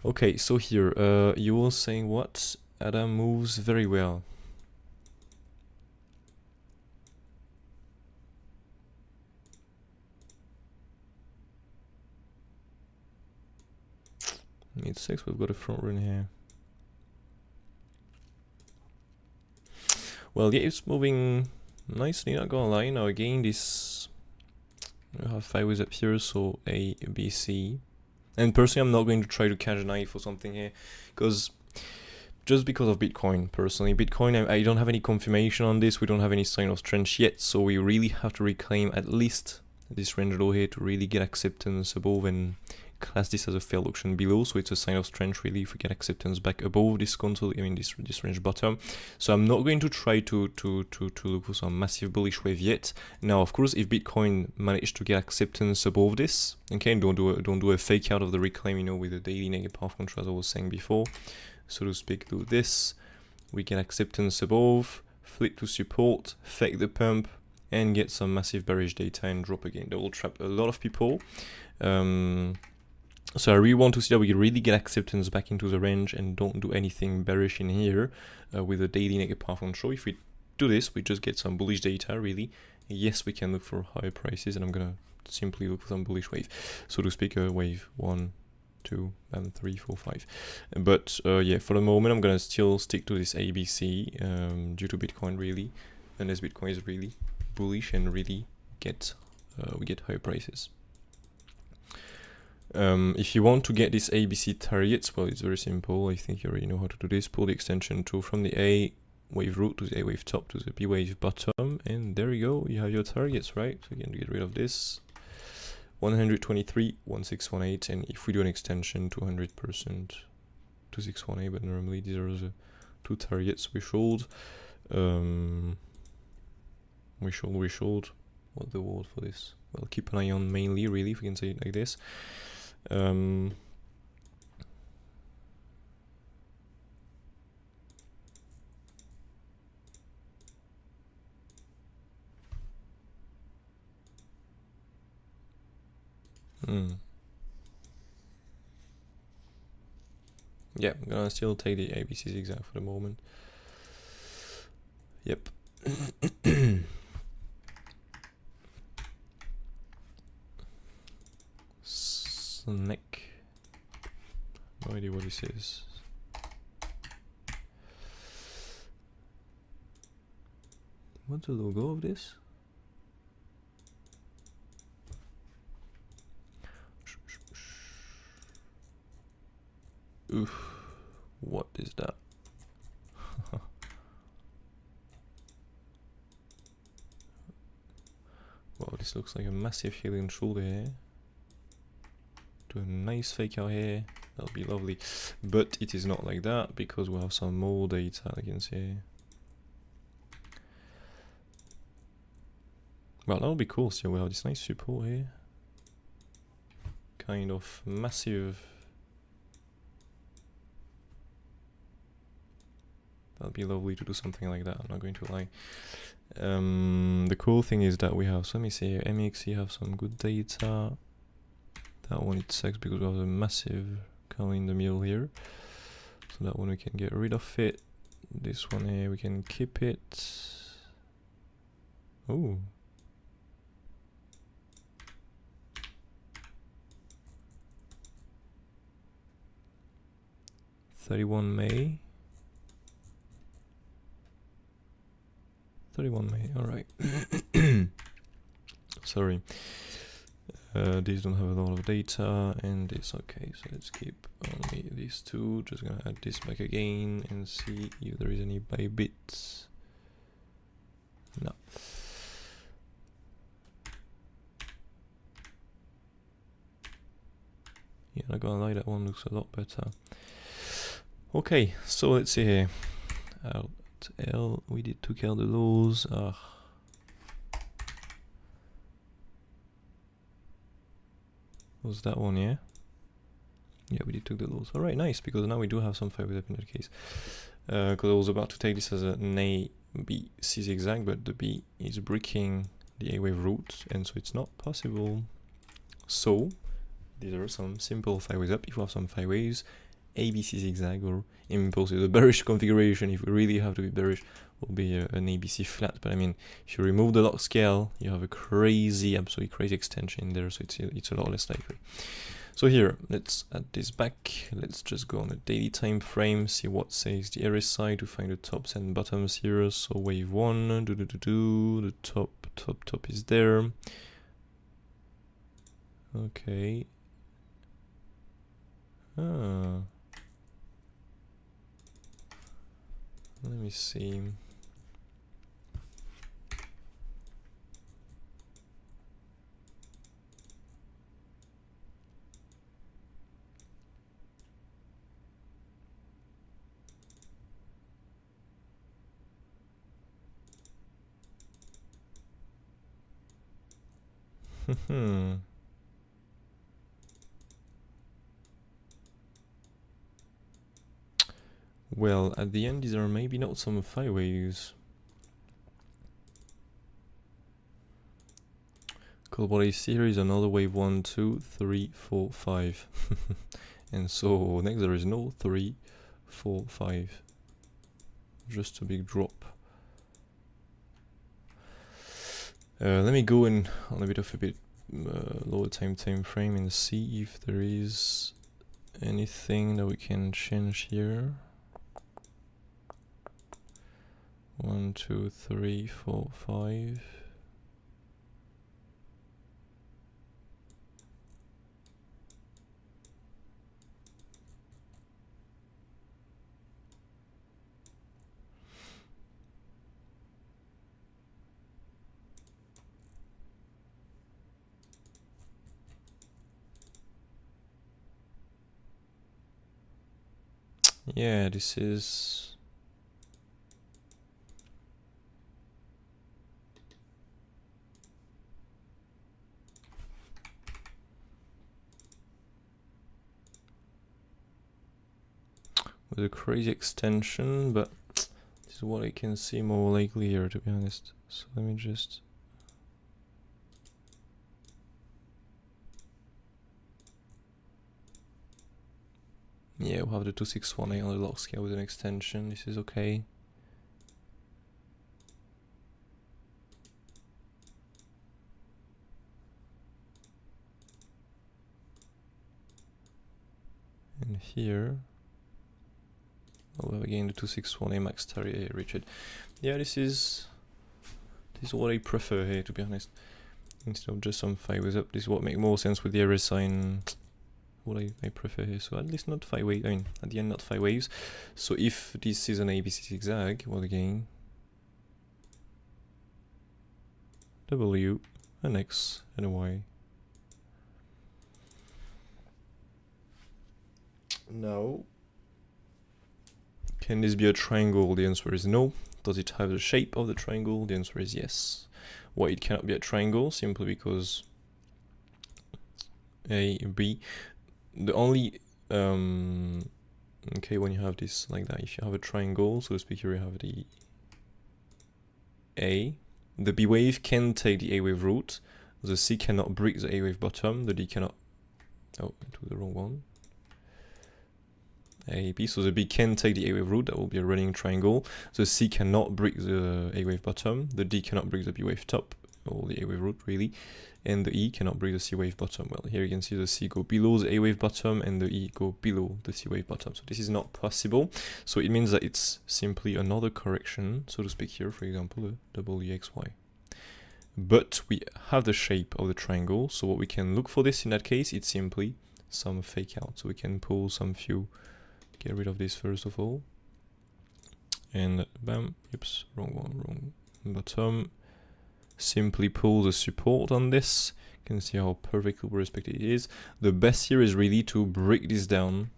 Okay, so here, you were saying what? Adam moves very well. Mid 6, we've got a front run here. Well, yeah, it's moving nicely, not gonna lie. Now again, this we have 5 ways up here, so A, B, C. And personally, I'm not going to try to catch a knife or something here, because just because of Bitcoin, personally. Bitcoin, I don't have any confirmation on this, we don't have any sign of strength yet, so we really have to reclaim at least this range low here to really get acceptance above and class this as a failed auction below, so it's a sign of strength really if we get acceptance back above this console, I mean this range bottom. So I'm not going to try to look for some massive bullish wave yet. Now of course, if Bitcoin managed to get acceptance above this, okay, don't do a fake out of the reclaim, you know, with the daily negative half control as I was saying before, so to speak, do this, we get acceptance above, flip to support, fake the pump, and get some massive bearish data and drop again. That will trap a lot of people. So I really want to see that we really get acceptance back into the range and don't do anything bearish in here with a daily negative path control. If we do this, we just get some bullish data really. Yes, we can look for higher prices, and I'm gonna simply look for some bullish wave, so to speak, wave 1, 2, and 3, 4, 5. But yeah, for the moment I'm gonna still stick to this ABC due to Bitcoin really, unless Bitcoin is really bullish and really we get higher prices. If you want to get this ABC targets, well, it's very simple. I think you already know how to do this. Pull the extension tool from the A wave root to the A wave top to the B wave bottom, and there you go. You have your targets, right? So you can get rid of this. 123, 1618, and if we do an extension, 200%, 2618. But normally these are the two targets we should. We should. What the word for this? Well, keep an eye on mainly, really, if we can say it like this. Yeah, I'm gonna still take the ABC zigzag for the moment. Yep. SNEK. No idea what this is. What's the logo of this? Oof, what is that? Well, this looks like a massive healing shoulder here. Do a nice fake out here, that'll be lovely. But it is not like that because we have some more data, I can see. Well, that'll be cool. So we have this nice support here. Kind of massive. That'll be lovely to do something like that, I'm not going to lie. The cool thing is that we have, so let me see here, MXC have some good data. That one it sucks because we have a massive cow in the middle here. So that one we can get rid of it. This one here we can keep it. Oh. May 31 May, alright. Sorry. These don't have a lot of data, and it's okay, so let's keep only these two. Just gonna add this back again and see if there is any buy bits. No. Yeah, not gonna lie, that one looks a lot better. Okay, so let's see here. Alt L, we took out the lows. Was that one, yeah? Yeah, we did took the lows. Alright, nice, because now we do have some 5 up in that case. Because I was about to take this as an A, B, C zigzag, but the B is breaking the A wave route, and so it's not possible. So, these are some simple 5 ways up. If we have some 5 waves, A, B, C zigzag, or impulse is a bearish configuration. If we really have to be bearish, will be an ABC flat. But I mean, if you remove the log scale, you have a crazy, absolutely crazy extension there, so it's a lot less likely. So here, let's add this back. Let's just go on a daily time frame, see what says the RSI to find the tops and bottoms here. So wave 1, the top is there. Okay. Let me see. Well, at the end, these are maybe not some 5 waves. Because what I see here is another wave 1, 2, 3, 4, 5. And so next there is no 3, 4, 5. Just a big drop. Let me go in on a bit lower time frame and see if there is anything that we can change here. 1, 2, 3, 4, 5. Yeah, this is... with a crazy extension, but this is what I can see more likely here, to be honest. So let me just... Yeah, we'll have the 2618 on the log scale with an extension. This is okay. And here, we'll have again the 2618 max target Richard. Yeah, this is what I prefer here, to be honest. Instead of just some 5 waves up, this is what makes more sense with the RSI and what I prefer here. So at least not 5 waves, I mean, at the end not 5 waves. So if this is an ABC zigzag, well again, W, an X, and a Y. Now, can this be a triangle? The answer is no. Does it have the shape of the triangle? The answer is yes. Why it cannot be a triangle? Simply because A, B, the only okay, when you have this like that, if you have a triangle, so to speak, here you have the A, the B wave can take the A wave root, the C cannot break the A wave bottom, the D cannot, oh, I took the wrong one, A, B, so the B can take the A wave root, that will be a running triangle, the C cannot break the A wave bottom, the D cannot break the B wave top, or the A wave root really, and the E cannot break the C wave bottom. Well, here you can see the C go below the A wave bottom and the E go below the C wave bottom. So this is not possible. So it means that it's simply another correction, so to speak here, for example, the WXY. But we have the shape of the triangle, so what we can look for this in that case, it's simply some fake out. So we can pull some few, get rid of this first of all. And bam, oops, wrong one, wrong bottom. Simply pull the support on this. You can see how perfectly respected it is. The best here is really to break this down.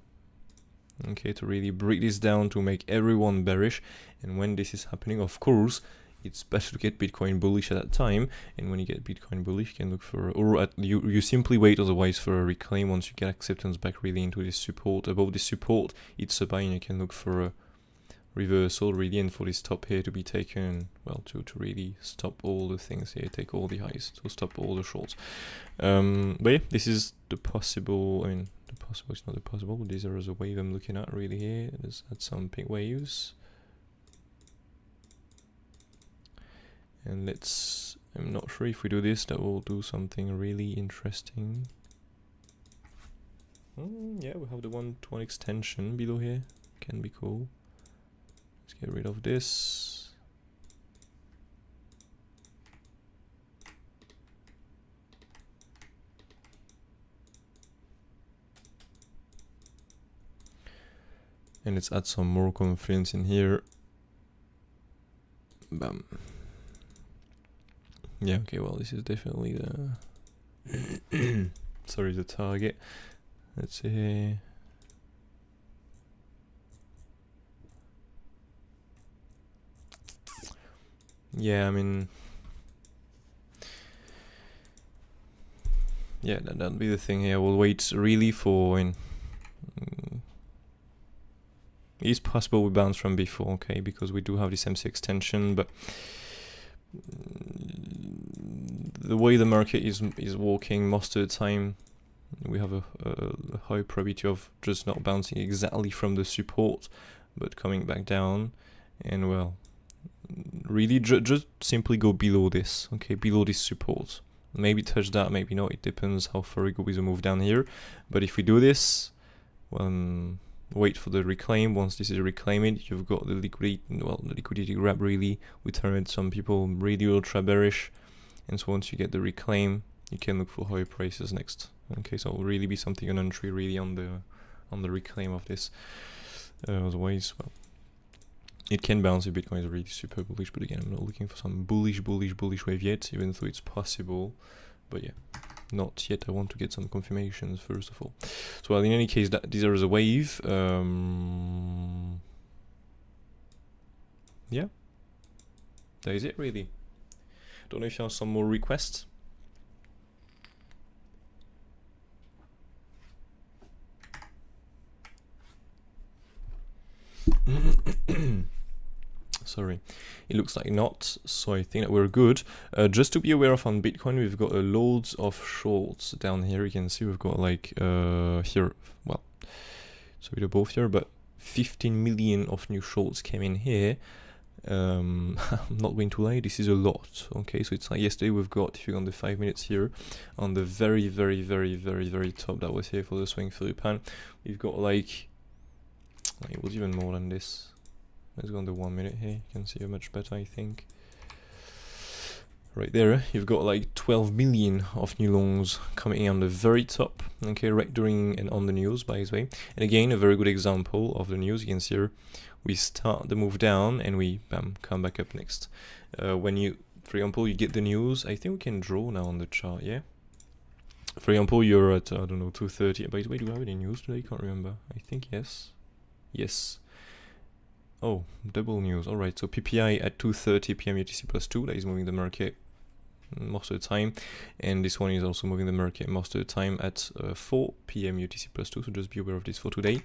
Okay, to really break this down to make everyone bearish. And when this is happening, of course, it's better to get Bitcoin bullish at that time. And when you get Bitcoin bullish, you can look for, or you simply wait otherwise for a reclaim once you get acceptance back really into this support. Above this support, it's a buy and you can look for a reversal really, and for this top here to be taken, well, to really stop all the things here, take all the highs, to stop all the shorts. But yeah, this is the possible, I mean, the possible, it's not the possible, these are the wave I'm looking at really here. Let's add some pink waves. And let's, I'm not sure if we do this, that will do something really interesting. Yeah, we have the 1-to-1 extension below here. Can be cool. Let's get rid of this. And let's add some more confluence in here. Bam. Yeah, okay, well, this is definitely the sorry, the target. Let's see here. Yeah, I mean, yeah, that'll be the thing here. We'll wait really for it's possible we bounce from before, okay, because we do have this MC extension, but the way the market is walking most of the time, we have a high probability of just not bouncing exactly from the support, but coming back down, and well, really just simply go below this, okay, below this support. Maybe touch that, maybe not, it depends how far we go with the move down here, but if we do this, well, wait for the reclaim. Once this is reclaimed, you've got the liquidity grab really. We turned some people really ultra bearish, and so once you get the reclaim, you can look for higher prices next. Okay, so it'll really be something an entry really on the reclaim of this. Otherwise, well, it can bounce if Bitcoin is really super bullish, but again, I'm not looking for some bullish wave yet, even though it's possible. But yeah, not yet. I want to get some confirmations first of all. So well, in any case, these are the wave. Yeah, that is it really. Don't know if you have some more requests. Sorry, it looks like not, so I think that we're good. Just to be aware of on Bitcoin, we've got loads of shorts down here. You can see we've got like here, well, so we do both here, but 15 million of new shorts came in here. I'm not going to lie, this is a lot. Okay, so it's like yesterday we've got, if you go on the 5 minutes here, on the very top that was here for the swing through pan, we've got like, it was even more than this. Let's go on the 1 minute here, you can see it much better, I think. Right there, you've got like 12 million of new longs coming in on the very top, okay, right during and on the news, by the way. And again, a very good example of the news. You can see here, we start the move down and we, bam, come back up next. When you, for example, you get the news, I think we can draw now on the chart, yeah? For example, you're at, I don't know, 2:30. By the way, do we have any news today? Can't remember. I think yes. Yes. Oh, double news. Alright, so PPI at 2:30 PM UTC+2, that is moving the market most of the time, and this one is also moving the market most of the time at 4 PM UTC+2, so just be aware of this for today.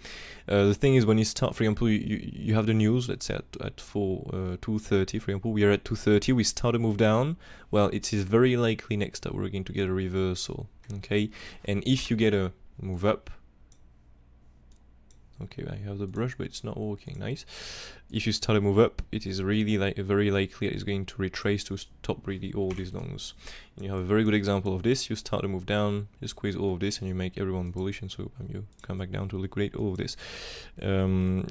The thing is, when you start, for example, you have the news, let's say at 2:30, for example, we are at 2:30, we start a move down, well, it is very likely next that we're going to get a reversal, okay, and if you get a move up, okay, I have the brush, but it's not working. Nice. If you start a move up, it is really very likely it's going to retrace to stop really all these longs. And you have a very good example of this. You start a move down, you squeeze all of this, and you make everyone bullish, and so you come back down to liquidate all of this. You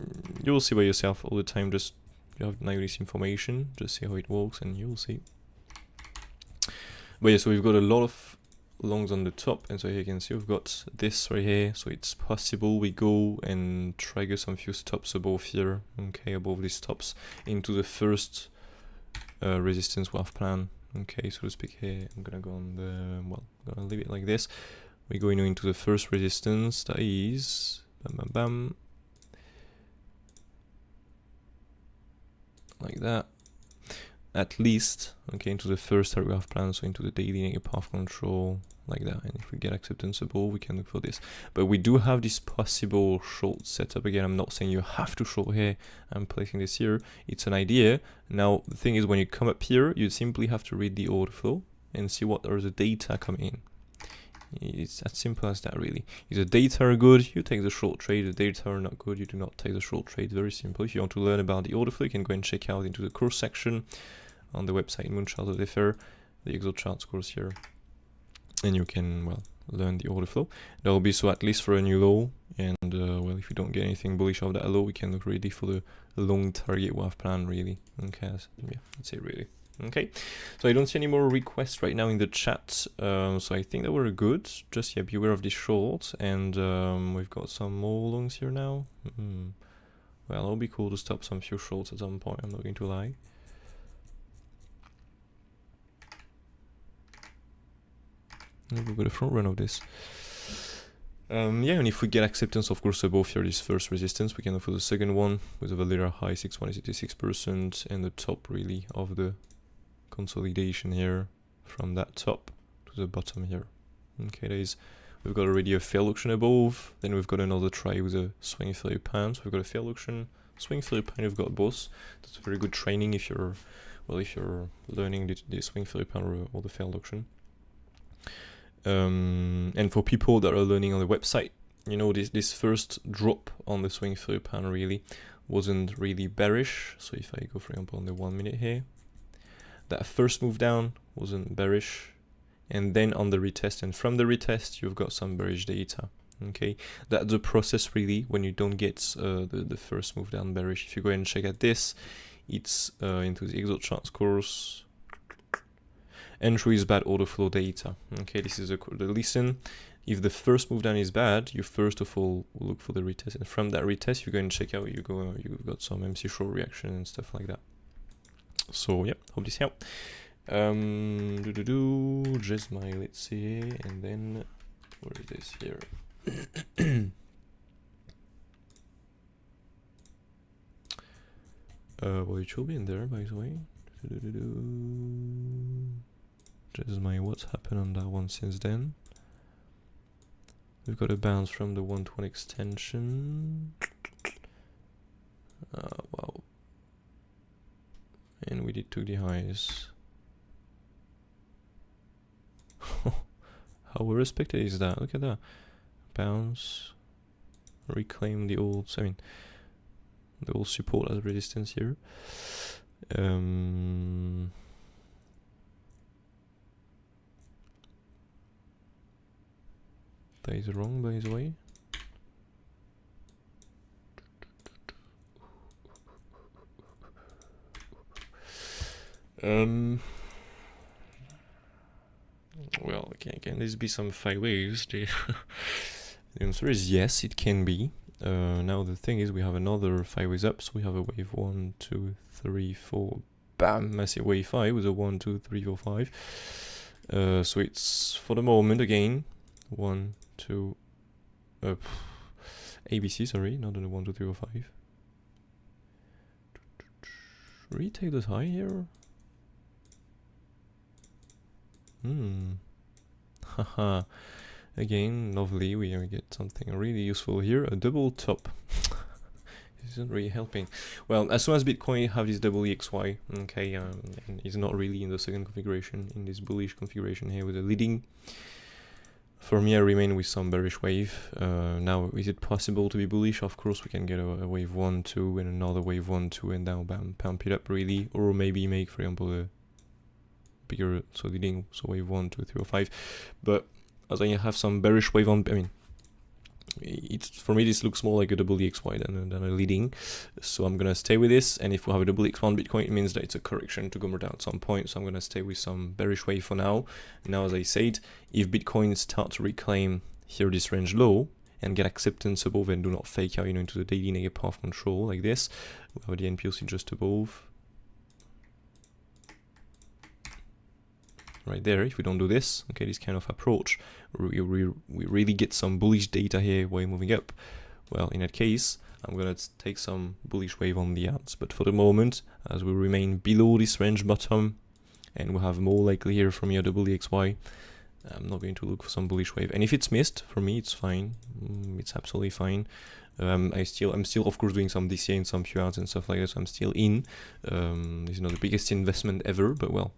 will see by yourself all the time. Just you have now this information. Just see how it works, and you will see. But yeah, so we've got a lot of longs on the top, and so here you can see we've got this right here, so it's possible we go and trigger some few stops above here, okay, above these stops into the first resistance we have planned, okay, so to speak. Here I'm gonna go on the, well, I'm gonna leave it like this. We're going into the first resistance, that is bam, like that, at least, okay, into the first area we have planned, so into the daily negative path control, like that. And if we get acceptance above, we can look for this. But we do have this possible short setup. Again, I'm not saying you have to short here. I'm placing this here. It's an idea. Now, the thing is, when you come up here, you simply have to read the order flow and see what are the data coming in. It's as simple as that, really. If the data are good, you take the short trade. If the data are not good, you do not take the short trade. Very simple. If you want to learn about the order flow, you can go and check out into the course section on the website MOONCHARTS.fr, the Exo Charts course here. And you can, well, learn the order flow. That will be so at least for a new low, and well, if we don't get anything bullish of that low, we can look really for the long target we have planned, really. Okay, yeah, that's it really. Okay, so I don't see any more requests right now in the chat, so I think that we're good. Just, yeah, beware of this short, and we've got some more longs here now. Well, it'll be cool to stop some few shorts at some point, I'm not going to lie. We've got a front run of this. Yeah, and if we get acceptance, of course, above here, this first resistance, we can look for the second one with a vanilla high 6.66% and the top really of the consolidation here from that top to the bottom here. Okay, we've got already a failed auction above, then we've got another try with a swing failure pan. So we've got a failed auction, swing failure pan, we've got both. That's very good training if you're, well, if you're learning the swing failure pan or the failed auction. And for people that are learning on the website, you know, this first drop on the swing failure pan really wasn't really bearish. So if I go, for example, on the 1 minute here, that first move down wasn't bearish, and then on the retest, and from the retest you've got some bearish data. Okay, that's the process really when you don't get the first move down bearish. If you go ahead and check at this, it's into the Excel charts course. Entry is bad order flow data. Okay, this is the lesson. If the first move down is bad, you first of all look for the retest, and from that retest you go and check out. You've got some MC short reaction and stuff like that. So yeah, hope this helped. JASMY, let's see, and then where is this here? Well, it should be in there, by the way. JASMY, what's happened on that one since then? We've got a bounce from the 1-to-1 extension. Wow. And we did took the highs. How respected is that? Look at that. Bounce. Reclaim the old, I mean, the old support as resistance here. That is wrong, by the way. Well, can this be some 5 waves? The answer is yes, it can be. Now the thing is, we have another 5 waves up, so we have a wave 1, 2, 3, 4, bam, massive wave 5 with a 1, 2, 3, 4, 5. So it's for the moment again 1, 2, ABC, sorry, not the 1, 2, 3, 4, 5. Retake this high here. Haha. Again, lovely, we get something really useful here, a double top. This isn't really helping. Well, as soon as Bitcoin have this double EXY, okay, and it's not really in the second configuration, in this bullish configuration here with a leading. For me, I remain with some bearish wave. Now, is it possible to be bullish? Of course, we can get a wave 1, 2, and another wave 1, 2, and now bam, pump it up really, or maybe make, for example, a bigger, so leading, so wave 1, 2, 3, or 5. But as I have some bearish wave on, I mean, it's, for me this looks more like a double EXY than a leading, so I'm gonna stay with this. And if we have a double EXY on Bitcoin, it means that it's a correction to go more down at some point, so I'm gonna stay with some bearish wave for now. Now, as I said, if Bitcoin starts to reclaim here this range low and get acceptance above and do not fake out, you know, into the daily negative path control like this, we have the NPOC just above. Right there, if we don't do this, okay, this kind of approach, we really get some bullish data here while moving up. Well, in that case, I'm gonna take some bullish wave on the odds. But for the moment, as we remain below this range bottom, and we have more likely here from here double EXY, I'm not going to look for some bullish wave. And if it's missed, for me, it's fine. It's absolutely fine. I'm still, of course, doing some DCA and some few odds and stuff like that. So I'm still in. This is not the biggest investment ever, but well,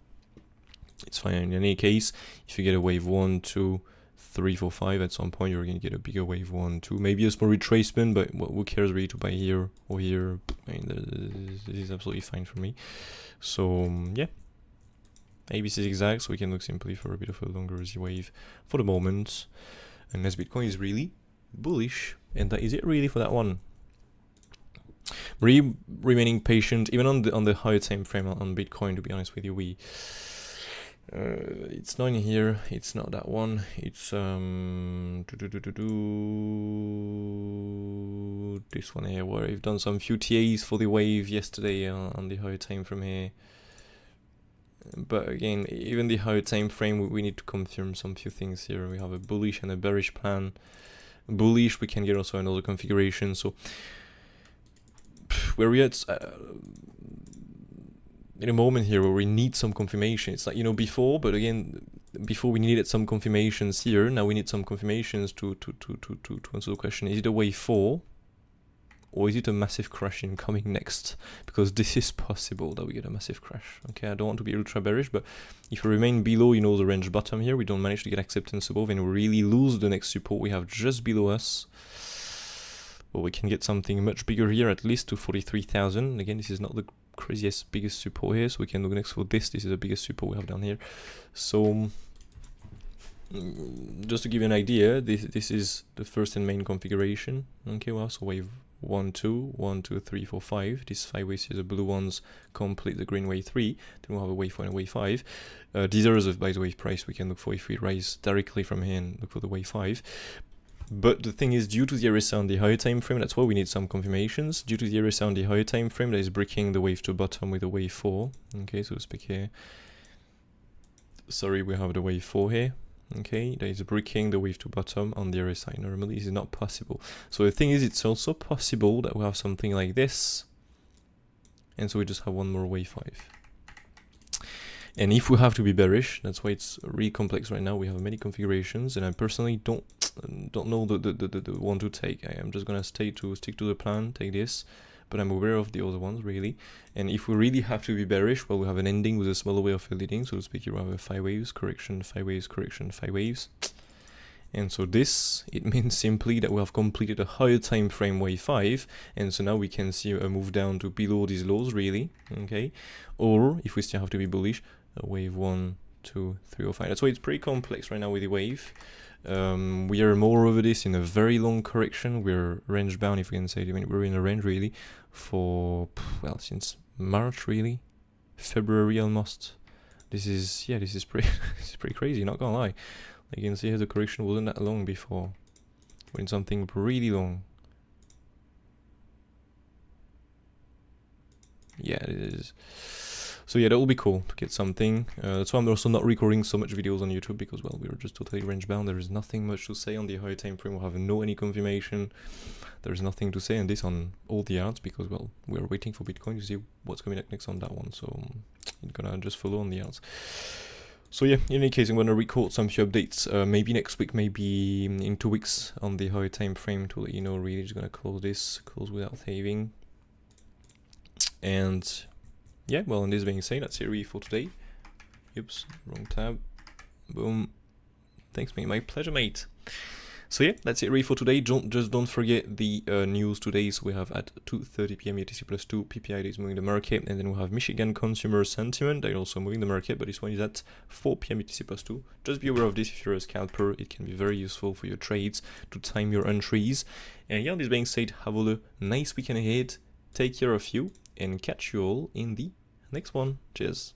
it's fine. In any case, if you get a wave 1, 2, 3, 4, 5, at some point you're going to get a bigger wave 1, 2, maybe a small retracement, but who cares really to buy here or here? I mean, this is absolutely fine for me. So yeah, ABC zigzag, so we can look simply for a bit of a longer Z wave for the moment. And as Bitcoin is really bullish, and that is it really for that one. Remaining patient, even on the higher time frame on Bitcoin. To be honest with you, it's not in here. It's not that one. It's this one here, where I've done some few TAs for the wave yesterday on the higher time frame here. But again, even the higher time frame, we need to confirm some few things here. We have a bullish and a bearish plan. Bullish, we can get also another configuration. So where we're at in a moment here where we need some confirmation. It's like, you know, before, but again, before we needed some confirmations here, now we need some confirmations to answer the question, is it a wave 4? Or is it a massive crash incoming next? Because this is possible that we get a massive crash. Okay, I don't want to be ultra bearish, but if we remain below, you know, the range bottom here, we don't manage to get acceptance above, and we really lose the next support we have just below us. Well, we can get something much bigger here, at least to 43,000. Again, this is not the craziest, biggest support here, so we can look next for this. This is the biggest support we have down here. So, just to give you an idea, this is the first and main configuration. Okay, well, so wave 1, 2, 1, 2, 3, 4, 5. These 5 waves here, the blue ones complete the green wave 3. Then we'll have a wave 4 and a wave 5. These are the, by the wave price we can look for if we rise directly from here and look for the wave 5. But the thing is, due to the RSI on the higher time frame, that's why we need some confirmations. Due to the RSI on the higher time frame, that is breaking the wave to bottom with a wave 4. Okay, so speak here. Sorry, we have the wave 4 here. Okay, that is breaking the wave to bottom on the RSI. Normally, this is not possible. So the thing is, it's also possible that we have something like this, and so we just have one more wave 5. And if we have to be bearish, that's why it's really complex right now. We have many configurations, and I personally don't know the one to take. I am just gonna stick to the plan, take this, but I'm aware of the other ones really. And if we really have to be bearish, well, we have an ending with a smaller way of leading, so to speak. You have a 5 waves correction, 5 waves correction, 5 waves. And so this, it means simply that we have completed a higher time frame wave 5, and so now we can see a move down to below these lows really, okay? Or if we still have to be bullish, a wave 1, 2, 3, or 5. That's why it's pretty complex right now with the wave. We are more over this in a very long correction. We're range bound, if we can say. I mean, we're in a range really for, well, since March really, February almost. This is, yeah, this is pretty this is pretty crazy, not gonna lie. Like you can see here, the correction wasn't that long before. We're in something really long. Yeah, it is. So yeah, that will be cool to get something. That's why I'm also not recording so much videos on YouTube, because, well, we're just totally range bound. There is nothing much to say on the higher time frame. We have no any confirmation. There's nothing to say on this on all the arts, because, well, we are waiting for Bitcoin to see what's coming up next on that one. So I'm gonna just follow on the arts. So yeah, in any case, I'm gonna record some few updates. Maybe next week, maybe in 2 weeks on the higher time frame to let you know. Really, just gonna close without saving. And yeah, well, and this being said, that's it really for today. Oops, wrong tab. Boom. Thanks, mate. My pleasure, mate. So yeah, that's it really for today. Don't forget the news today. So we have at 2:30 p.m. UTC+2 PPI that is moving the market, and then we have Michigan consumer sentiment that is also moving the market, but this one is at 4 p.m. UTC+2. Just be aware of this if you're a scalper. It can be very useful for your trades to time your entries. And yeah, this being said, have a nice weekend ahead. Take care of you, and catch you all in the next one. Cheers.